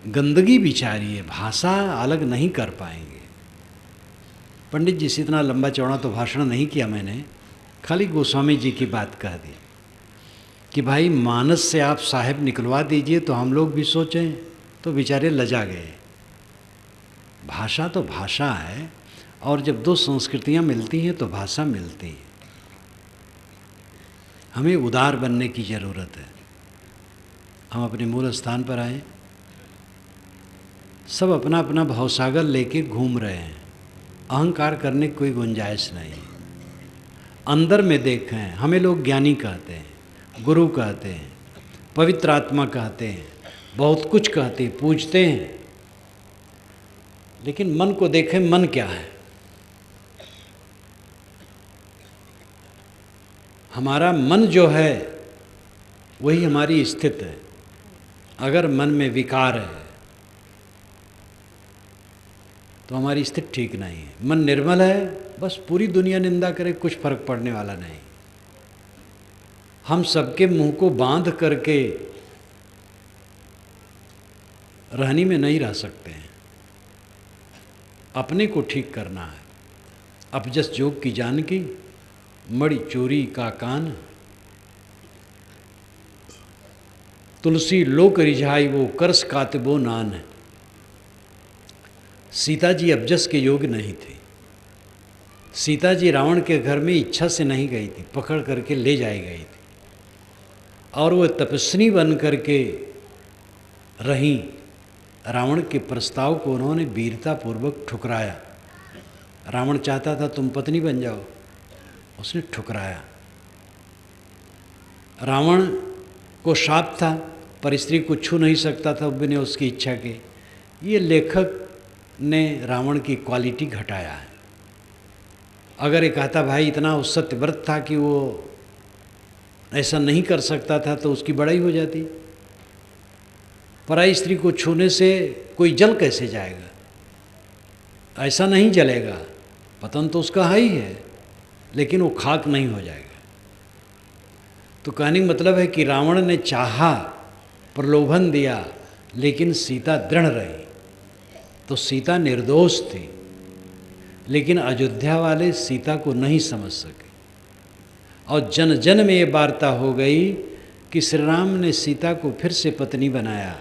गंदगी बिचारिए, भाषा अलग नहीं कर पाएंगे। पंडित जी से इतना लंबा चौड़ा तो भाषण नहीं किया मैंने, खाली गोस्वामी जी की बात कह दी कि भाई मानस से आप साहेब निकलवा दीजिए तो हम लोग भी सोचें, तो बेचारे लजा गए। भाषा तो भाषा है, और जब दो संस्कृतियाँ मिलती हैं तो भाषा मिलती है। हमें उदार बनने की ज़रूरत है। हम अपने मूल स्थान पर आए, सब अपना अपना भवसागर लेके घूम रहे हैं, अहंकार करने की कोई गुंजाइश नहीं। अंदर में देखें, हमें लोग ज्ञानी कहते हैं, गुरु कहते हैं, पवित्र आत्मा कहते हैं, बहुत कुछ कहते हैं, पूजते हैं, लेकिन मन को देखें, मन क्या है? हमारा मन जो है वही हमारी स्थिति है। अगर मन में विकार है तो हमारी स्थिति ठीक नहीं है। मन निर्मल है, बस पूरी दुनिया निंदा करे, कुछ फर्क पड़ने वाला नहीं। हम सबके मुंह को बांध करके रहनी में नहीं रह सकते हैं। अपने को ठीक करना है। अपजस जोग की जानकी, मणि चोरी का कान, तुलसी लोक रिझाई वो करस कातिबो नान है। सीता जी अपजस के योग्य नहीं थी। सीता जी रावण के घर में इच्छा से नहीं गई थी, पकड़ करके ले जाई गई थी, और वो तपस्वी बन करके रहीं। रावण के प्रस्ताव को उन्होंने वीरतापूर्वक ठुकराया। रावण चाहता था तुम पत्नी बन जाओ, उसने ठुकराया। रावण को शाप था, पर स्त्री को छू नहीं सकता था बिना उसकी इच्छा के। ये लेखक ने रावण की क्वालिटी घटाया है। अगर ये कहता भाई इतना वो सत्यव्रत था कि वो ऐसा नहीं कर सकता था तो उसकी बड़ाई हो जाती। पराई स्त्री को छूने से कोई जल कैसे जाएगा? ऐसा नहीं जलेगा, पतन तो उसका है ही है, लेकिन वो खाक नहीं हो जाएगा। तो कहने का मतलब है कि रावण ने चाहा, प्रलोभन दिया, लेकिन सीता दृढ़ रही, तो सीता निर्दोष थी। लेकिन अयोध्या वाले सीता को नहीं समझ सके, और जन जन में ये वार्ता हो गई कि श्री राम ने सीता को फिर से पत्नी बनाया।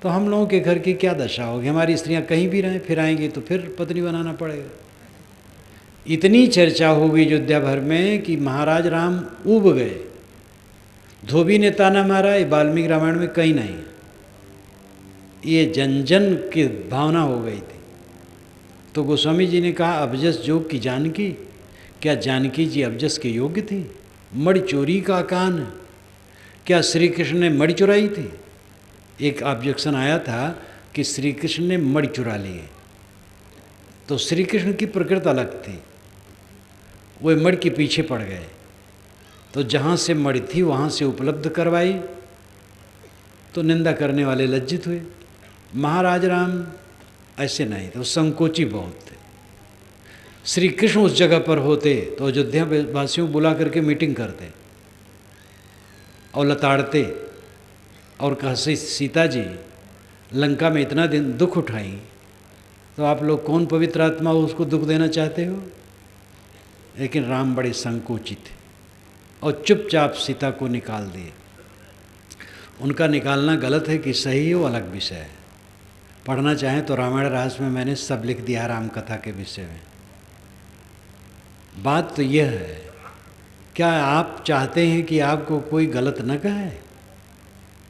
तो हम लोगों के घर की क्या दशा होगी? हमारी स्त्रियां कहीं भी रहें, फिर आएंगी तो फिर पत्नी बनाना पड़ेगा। इतनी चर्चा हो गई अयोध्या भर में कि महाराज राम ऊब गए। धोबी ने ताना मारा, ये वाल्मीकि रामायण में कहीं नहीं। ये जन जन की भावना हो गई थी। तो गोस्वामी जी ने कहा अपजस जोग की जानकी, क्या जानकी जी अबजस के योग्य थी? मणि चोरी का कान है। क्या श्री कृष्ण ने मणि चुराई थी? एक ऑब्जेक्शन आया था कि श्री कृष्ण ने मणि चुरा लिए, तो श्री कृष्ण की प्रकृति अलग थी, वो मणि के पीछे पड़ गए, तो जहाँ से मणि थी वहाँ से उपलब्ध करवाई, तो निंदा करने वाले लज्जित हुए। महाराज राम ऐसे नहीं थे, वो संकोची बहुत थे। श्री कृष्ण उस जगह पर होते तो अयोध्या वासियों को बुला करके मीटिंग करते और लताड़ते और कहा, सीता जी लंका में इतना दिन दुख उठाई, तो आप लोग कौन पवित्र आत्मा हो उसको दुख देना चाहते हो? लेकिन राम बड़े संकोची थे और चुपचाप सीता को निकाल दिए। उनका निकालना गलत है कि सही है, वो अलग विषय है। पढ़ना चाहें तो रामायण रहस्य में मैंने सब लिख दिया राम कथा के विषय में। बात तो यह है, क्या आप चाहते हैं कि आपको कोई गलत न कहे?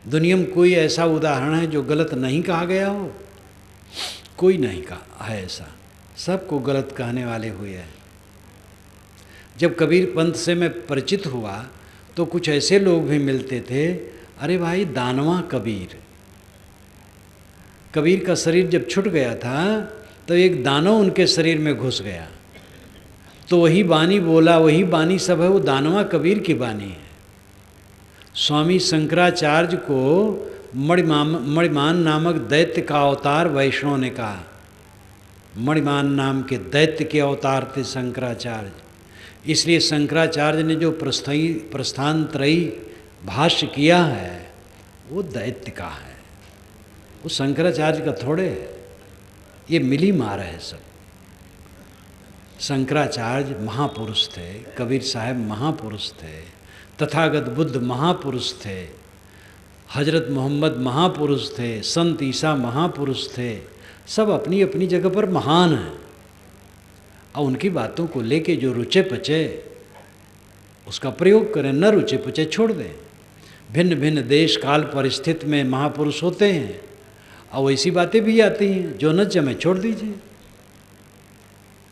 दुनिया में कोई ऐसा उदाहरण है जो गलत नहीं कहा गया हो? कोई नहीं कहा है ऐसा, सबको गलत कहने वाले हुए हैं। जब कबीर पंथ से मैं परिचित हुआ तो कुछ ऐसे लोग भी मिलते थे, अरे भाई दानवा कबीर। कबीर का शरीर जब छूट गया था तो एक दानव उनके शरीर में घुस गया, तो वही बानी बोला, वही बानी सब है, वो दानवा कबीर की बानी है। स्वामी शंकराचार्य को मणिमान नामक दैत्य का अवतार वैष्णव ने कहा। मणिमान नाम के दैत्य के अवतार थे शंकराचार्य, इसलिए शंकराचार्य ने जो प्रस्थानत्रयी भाष्य किया है वो दैत्य का है, वो शंकराचार्य का थोड़े है। ये मिली मार है सब। शंकराचार्य महापुरुष थे, कबीर साहब महापुरुष थे, तथागत बुद्ध महापुरुष थे, हजरत मोहम्मद महापुरुष थे, संत ईसा महापुरुष थे, सब अपनी अपनी जगह पर महान हैं। और उनकी बातों को लेके जो रुचे पचे उसका प्रयोग करें, न रुचे पचे छोड़ दें। भिन्न भिन्न देश काल परिस्थिति में महापुरुष होते हैं और वैसी बातें भी आती हैं, जो न जमे छोड़ दीजिए।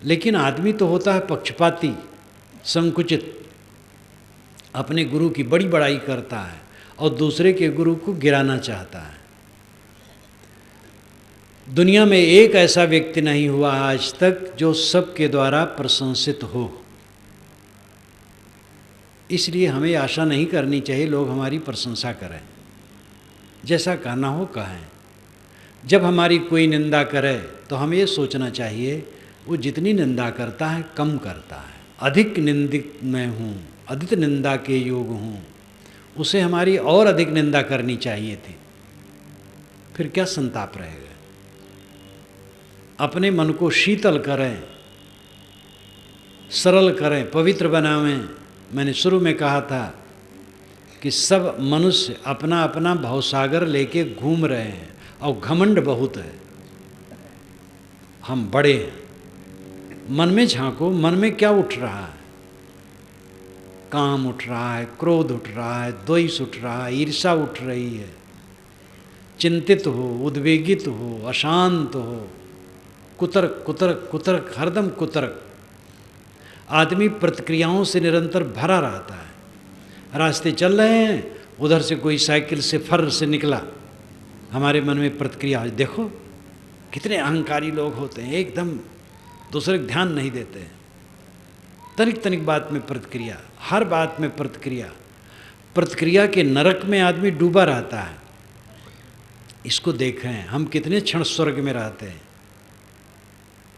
लेकिन आदमी तो होता है पक्षपाती, संकुचित, अपने गुरु की बड़ी बड़ाई करता है और दूसरे के गुरु को गिराना चाहता है। दुनिया में एक ऐसा व्यक्ति नहीं हुआ आज तक जो सबके द्वारा प्रशंसित हो। इसलिए हमें आशा नहीं करनी चाहिए लोग हमारी प्रशंसा करें, जैसा कहना हो कहें। जब हमारी कोई निंदा करे तो हमें ये सोचना चाहिए वो जितनी निंदा करता है कम करता है। अधिक निंदित मैं हूँ, अधिक निंदा के योग हूँ, उसे हमारी और अधिक निंदा करनी चाहिए थी, फिर क्या संताप रहेगा। अपने मन को शीतल करें, सरल करें, पवित्र बनावें। मैंने शुरू में कहा था कि सब मनुष्य अपना अपना भवसागर लेके घूम रहे हैं और घमंड बहुत है। हम बड़े हैं। मन में झांको, मन में क्या उठ रहा है? काम उठ रहा है, क्रोध उठ रहा है, द्वेष उठ रहा है, ईर्ष्या उठ रही है, चिंतित हो, उद्वेगित हो, अशांत हो, कुतर्क कुतर्क कुतर्क, हरदम कुतर्क। आदमी प्रतिक्रियाओं से निरंतर भरा रहता है। रास्ते चल रहे हैं, उधर से कोई साइकिल से फर से निकला, हमारे मन में प्रतिक्रिया। देखो कितने अहंकारी लोग होते हैं, एकदम दूसरे को ध्यान नहीं देते हैं। तनिक तनिक बात में प्रतिक्रिया, हर बात में प्रतिक्रिया। प्रतिक्रिया के नरक में आदमी डूबा रहता है। इसको देखें, हम कितने क्षण स्वर्ग में रहते हैं।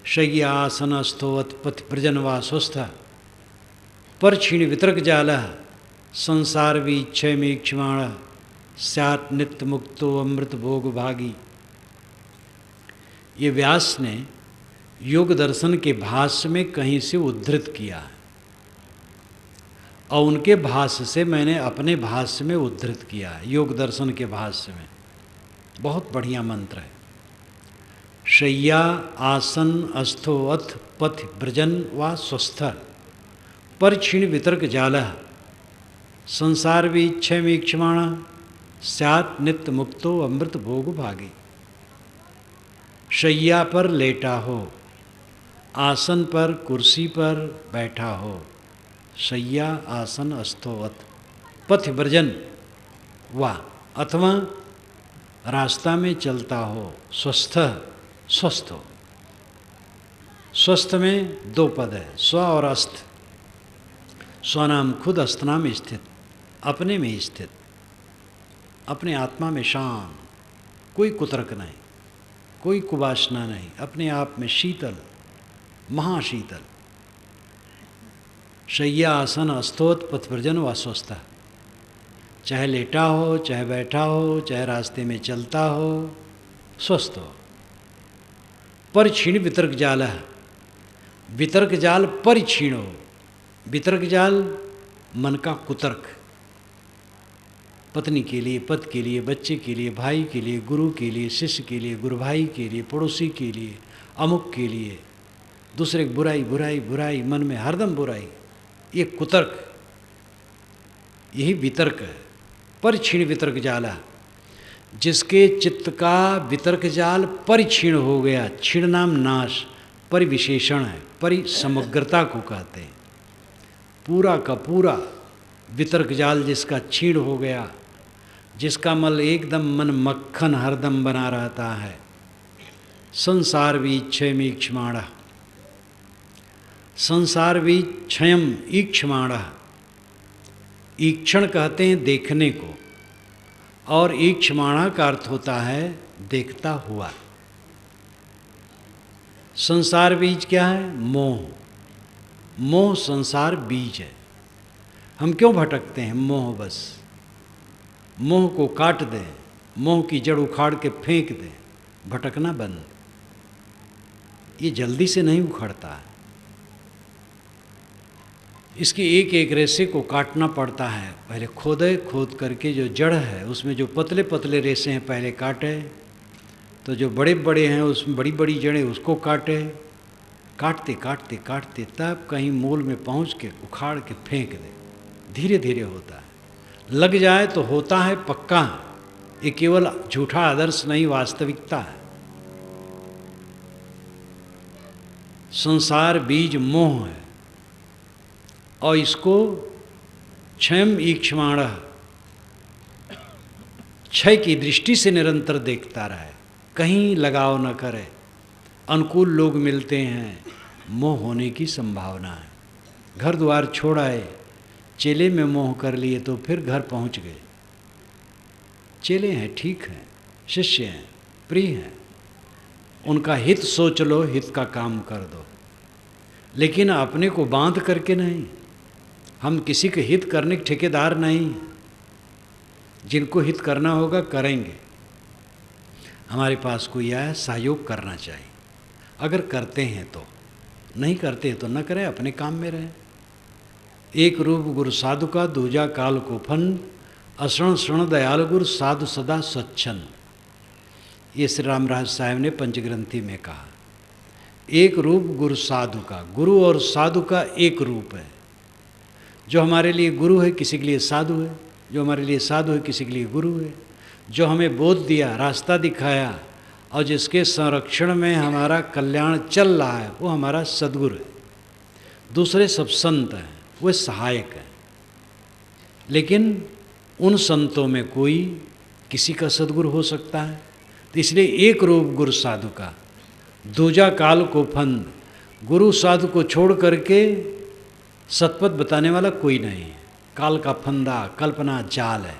शय्या आसन अस्थोवत पथ प्रजन वा स्वस्थ पर क्षीण वितर्क जाल संसार वीक्षय में क्षमाण स्यात् नित्य मुक्तो अमृत भोग भागी। ये व्यास ने योग दर्शन के भाष्य में कहीं से उद्धृत किया है और उनके भाष्य से मैंने अपने भाष्य में उद्धृत किया है। योग दर्शन के भाष्य में बहुत बढ़िया मंत्र है। शय्या आसन अस्थो अथ पथ ब्रजन व स्वस्थ परक्षीण वितर्क जाल संसार वीक्षय मीक्षमाण स्यात् नित्य मुक्तो अमृत भोग भागी। शय्या पर लेटा हो, आसन पर कुर्सी पर बैठा हो, शय्या आसन अस्थोवत, पथ व्रजन वा, अथवा रास्ता में चलता हो, स्वस्थ स्वस्थ हो। स्वस्थ में दो पद है, स्व और अस्थ। स्वनाम खुद, अस्थनाम स्थित, अपने में स्थित, अपने आत्मा में शांत, कोई कुतर्क नहीं, कोई कुवासना नहीं, अपने आप में शीतल, महाशीतल। शय्या आसन अस्थोत पथव्रजन व स्वस्थ, चाहे लेटा हो, चाहे बैठा हो, चाहे रास्ते में चलता हो, स्वस्थ हो। परिक्षीण वितर्क जाल है, वितर्क जाल परिक्षीण हो। वितर्क जाल मन का कुतर्क, पत्नी के लिए, पति के लिए, बच्चे के लिए, भाई के लिए, गुरु के लिए, शिष्य के लिए, गुरु भाई के लिए, पड़ोसी के लिए, अमुक के लिए, दूसरे बुराई बुराई बुराई, मन में हरदम बुराई, ये कुतर्क, यही वितर्क है। परिक्षीण वितर्क जाला, जिसके चित्त का वितर्क जाल परिक्षीण हो गया, क्षीण नाम नाश, परिविशेषण है, परिसमग्रता को कहते हैं। पूरा का पूरा वितर्क जाल जिसका क्षीण हो गया, जिसका मल एकदम मन मक्खन हरदम बना रहता है। संसार वीक्षयम ईक्षमाण, संसार वीक्षयम ईक्षमाण, ईक्षण कहते हैं देखने को, और ईक्षमाणा का अर्थ होता है देखता हुआ। संसार बीज क्या है? मोह। मोह संसार बीज है। हम क्यों भटकते हैं? मोह बस। मोह को काट दें, मोह की जड़ उखाड़ के फेंक दें, भटकना बंद। ये जल्दी से नहीं उखड़ता है, इसके एक एक रेशे को काटना पड़ता है। पहले खोद करके जो जड़ है उसमें जो पतले पतले रेशे हैं पहले काटे, तो जो बड़े बड़े हैं उसमें बड़ी बड़ी जड़ें उसको काटे, काटते काटते काटते तब कहीं मूल में पहुंच के उखाड़ के फेंक दे। धीरे धीरे होता है, लग जाए तो होता है पक्का। ये केवल झूठा आदर्श नहीं, वास्तविकता है। संसार बीज मोह है, और इसको क्षयम ईक्षमाण, क्षय की दृष्टि से निरंतर देखता रहे, कहीं लगाव न करे। अनुकूल लोग मिलते हैं, मोह होने की संभावना है। घर द्वार छोड़ आए, चेले में मोह कर लिए तो फिर घर पहुंच गए। चेले हैं, ठीक हैं, शिष्य हैं, प्रिय हैं, उनका हित सोच लो, हित का काम कर दो, लेकिन अपने को बांध करके नहीं। हम किसी के हित करने के ठेकेदार नहीं, जिनको हित करना होगा करेंगे। हमारे पास कोई आया, सहयोग करना चाहिए, अगर करते हैं तो, नहीं करते हैं तो न करें, अपने काम में रहें। एक रूप गुरु साधु का, दूजा काल को फन, अशरण शरण दयाल गुरु साधु सदा स्वच्छंद। ये श्री रामराज साहब ने पंचग्रंथी में कहा। एक रूप गुरु साधु का, गुरु और साधु का एक रूप है। जो हमारे लिए गुरु है किसी के लिए साधु है, जो हमारे लिए साधु है किसी के लिए गुरु है। जो हमें बोध दिया, रास्ता दिखाया, और जिसके संरक्षण में हमारा कल्याण चल रहा है, वो हमारा सद्गुरु है। दूसरे सब संत हैं, वे सहायक हैं। लेकिन उन संतों में कोई किसी का सद्गुरु हो सकता है। तो इसलिए एक रूप गुरु साधु का, दूजा काल को फंद। गुरु साधु को छोड़ करके सतपथ बताने वाला कोई नहीं है। काल का फंदा, कल्पना जाल है।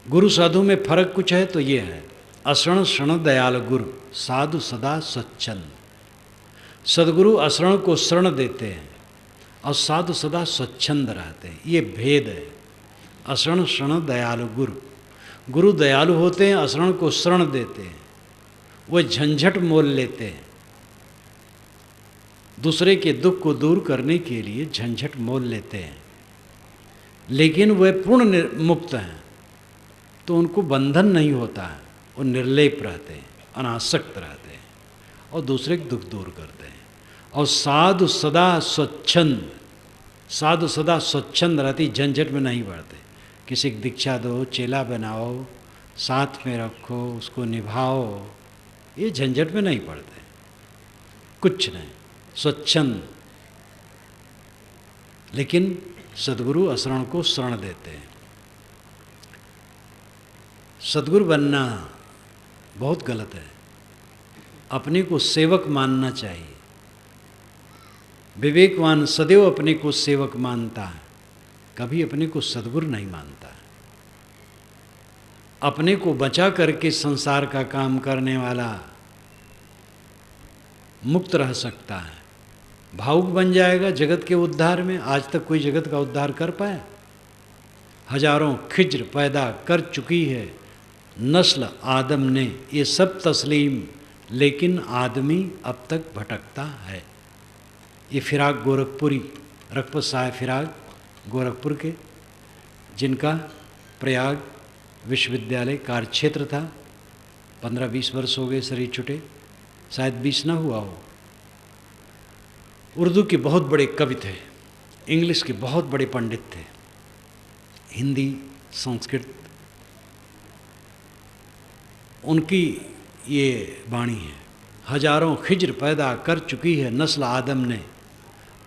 गुरु साधु में फर्क कुछ है तो ये है, अशरण शरण दयाल गुरु, साधु सदा स्वच्छंद। सदगुरु अशरण को शरण देते हैं और साधु सदा स्वच्छंद रहते हैं, ये भेद है। अशरण शरण दयालु गुरु, गुरु दयालु होते हैं, अशरण को शरण देते हैं, वह झंझट मोल लेते हैं। दूसरे के दुख को दूर करने के लिए झंझट मोल लेते हैं, लेकिन वह पूर्ण मुक्त हैं, तो उनको बंधन नहीं होता है। वो निर्लेप रहते हैं, अनासक्त रहते हैं, और दूसरे के दुख दूर करते हैं। और साधु सदा स्वच्छंद, साधु सदा स्वच्छंद रहती, झंझट में नहीं बढ़ते। किसी की दीक्षा दो, चेला बनाओ, साथ में रखो, उसको निभाओ, ये झंझट में नहीं पड़ते। कुछ नहीं, स्वच्छंद। लेकिन सद्गुरु अशरण को शरण देते हैं। सद्गुरु बनना बहुत गलत है। अपने को सेवक मानना चाहिए। विवेकवान सदैव अपने को सेवक मानता है, कभी अपने को सद्गुरु नहीं मानता। अपने को बचा करके संसार का काम करने वाला मुक्त रह सकता है। भावुक बन जाएगा जगत के उद्धार में। आज तक कोई जगत का उद्धार कर पाया? हजारों खिज्र पैदा कर चुकी है नस्ल आदम ने, ये सब तस्लीम, लेकिन आदमी अब तक भटकता है। ये फिराक गोरखपुरी, रखपत साहब फिराक गोरखपुर के, जिनका प्रयाग विश्वविद्यालय कार्यक्षेत्र था। 15-20 वर्ष हो गए शरीर छुटे, शायद 20 ना हुआ हो। उर्दू के बहुत बड़े कवि थे, इंग्लिश के बहुत बड़े पंडित थे, हिंदी संस्कृत, उनकी ये वाणी है। हजारों खिज्र पैदा कर चुकी है नस्ल आदम ने,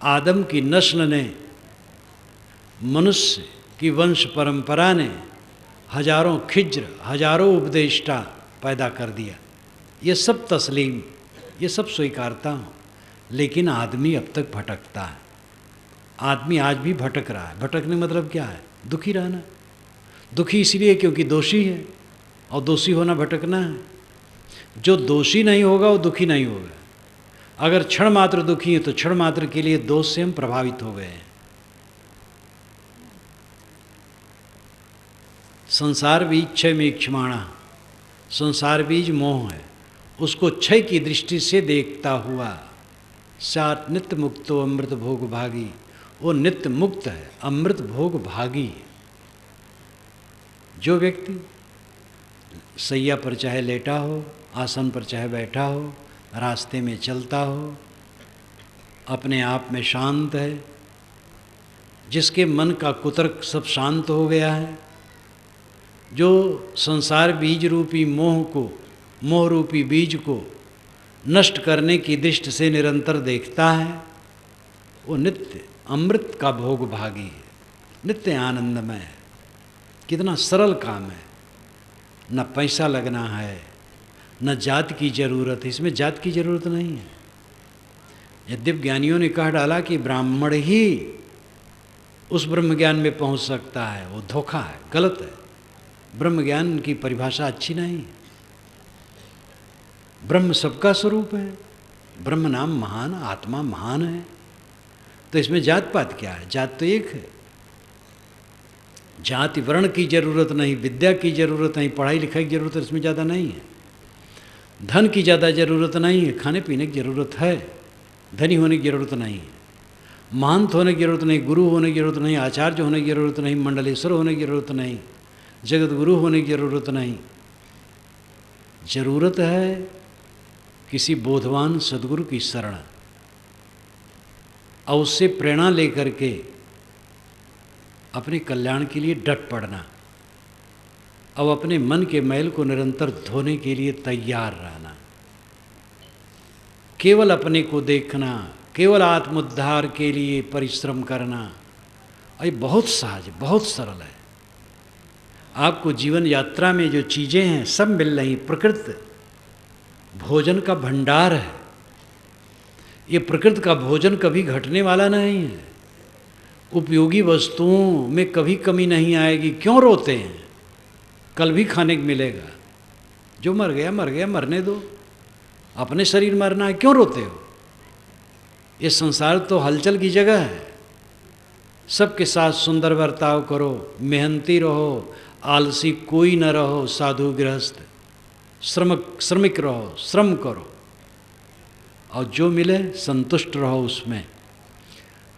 आदम की नस्ल ने, मनुष्य की वंश परंपरा ने हजारों खिज्र, हजारों उपदेष्टा पैदा कर दिया। ये सब तस्लीम, ये सब स्वीकारता हूँ, लेकिन आदमी अब तक भटकता है। आदमी आज भी भटक रहा है। भटकने मतलब क्या है? दुखी रहना। दुखी इसलिए क्योंकि दोषी है, और दोषी होना भटकना है। जो दोषी नहीं होगा वो दुखी नहीं होगा। अगर क्षण मात्र दुखी है तो क्षण मात्र के लिए दोष से हम प्रभावित हो गए हैं। संसार बीज क्षय में क्षमाणा, संसार बीज मोह है, उसको क्षय की दृष्टि से देखता हुआ सात नित्य मुक्तो अमृत भोग भागी, वो नित्य मुक्त है, अमृत भोग भागी है। जो व्यक्ति सैया पर चाहे लेटा हो, आसन पर चाहे बैठा हो, रास्ते में चलता हो, अपने आप में शांत है, जिसके मन का कुतर्क सब शांत हो गया है, जो संसार बीज रूपी मोह को, मोह रूपी बीज को नष्ट करने की दृष्टि से निरंतर देखता है, वो नित्य अमृत का भोग भागी है, नित्य आनंदमय है। कितना सरल काम है। न पैसा लगना है, न जात की जरूरत है। इसमें जात की जरूरत नहीं है। यद्यपि ज्ञानियों ने कह डाला कि ब्राह्मण ही उस ब्रह्म ज्ञान में पहुंच सकता है, वो धोखा है, गलत है। ब्रह्म ज्ञान की परिभाषा अच्छी नहीं। ब्रह्म सबका स्वरूप है, ब्रह्म नाम महान, आत्मा महान है। तो इसमें जात पात क्या है? जात तो एक है। जाति वर्ण की जरूरत नहीं, विद्या की जरूरत नहीं, पढ़ाई लिखाई की जरूरत इसमें ज़्यादा नहीं है, धन की ज़्यादा जरूरत नहीं है, खाने पीने की जरूरत है, धनी होने की जरूरत नहीं है, महंत होने की जरूरत नहीं, गुरु होने की जरूरत नहीं, आचार्य होने की जरूरत नहीं, मंडलेश्वर होने की जरूरत नहीं, जगत गुरु होने की जरूरत नहीं। जरूरत है किसी बोधवान सद्गुरु की शरण, और उससे प्रेरणा लेकर के अपने कल्याण के लिए डट पड़ना, और अपने मन के मैल को निरंतर धोने के लिए तैयार रहना। केवल अपने को देखना, केवल आत्मोद्धार के लिए परिश्रम करना, ये बहुत सहज, बहुत सरल है। आपको जीवन यात्रा में जो चीज़ें हैं सब मिल रही। प्रकृति भोजन का भंडार है। ये प्रकृति का भोजन कभी घटने वाला नहीं है। उपयोगी वस्तुओं में कभी कमी नहीं आएगी। क्यों रोते हैं? कल भी खाने को मिलेगा। जो मर गया मर गया, मरने दो। अपने शरीर मरना है, क्यों रोते हो? ये संसार तो हलचल की जगह है। सबके साथ सुंदर बर्ताव करो, मेहनती रहो, आलसी कोई न रहो, साधु गृहस्थ श्रमिक रहो, श्रम करो, और जो मिले संतुष्ट रहो उसमें।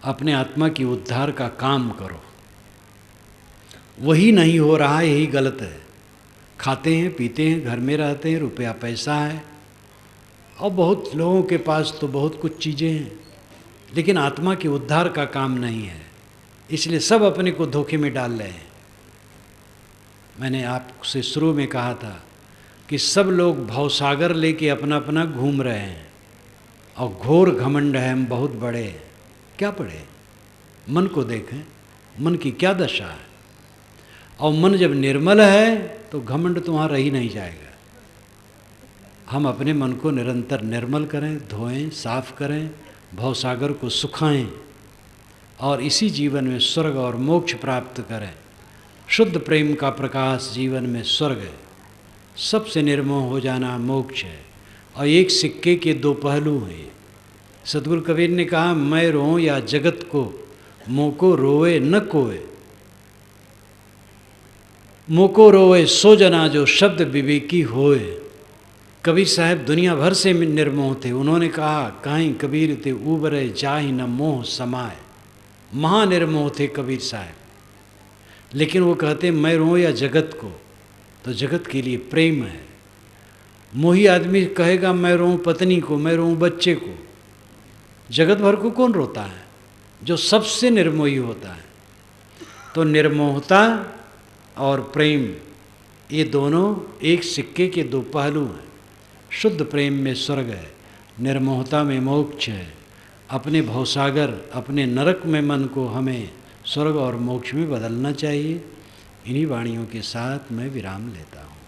अपने आत्मा की उद्धार का काम करो। वही नहीं हो रहा है, यही गलत है। खाते हैं, पीते हैं, घर में रहते हैं, रुपया पैसा है, और बहुत लोगों के पास तो बहुत कुछ चीज़ें हैं, लेकिन आत्मा के उद्धार का काम नहीं है। इसलिए सब अपने को धोखे में डाल रहे हैं। मैंने आपसे शुरू में कहा था कि सब लोग भवसागर लेके अपना अपना घूम रहे हैं, और घोर घमंड है हम बहुत बड़े। क्या पढ़े? मन को देखें, मन की क्या दशा है। और मन जब निर्मल है तो घमंड तुम्हारा ही नहीं जाएगा। हम अपने मन को निरंतर निर्मल करें, धोएं, साफ करें, भवसागर को सुखाएं और इसी जीवन में स्वर्ग और मोक्ष प्राप्त करें। शुद्ध प्रेम का प्रकाश जीवन में स्वर्ग है, सबसे निर्मोह हो जाना मोक्ष है। और एक सिक्के के दो पहलू हैं। सतगुरु कबीर ने कहा, मैं रोऊं या जगत को, मोको रोए न कोय। मोको रोए सो जना जो शब्द विवेकी होए। कबीर साहब दुनिया भर से निर्मोह थे। उन्होंने कहा, काहीं कबीर ते उबरे जाहि न मोह समाए। महानिर्मोह थे कबीर साहब। लेकिन वो कहते मैं रोऊं या जगत को, तो जगत के लिए प्रेम है। मोही आदमी कहेगा मैं रोऊं पत्नी को, मैं रोऊं बच्चे को। जगत भर को कौन रोता है? जो सबसे निर्मोही होता है। तो निर्मोहता और प्रेम, ये दोनों एक सिक्के के दो पहलू हैं। शुद्ध प्रेम में स्वर्ग है, निर्मोहता में मोक्ष है। अपने भवसागर, अपने नरक में मन को हमें स्वर्ग और मोक्ष में बदलना चाहिए। इन्हीं वाणियों के साथ मैं विराम लेता हूँ।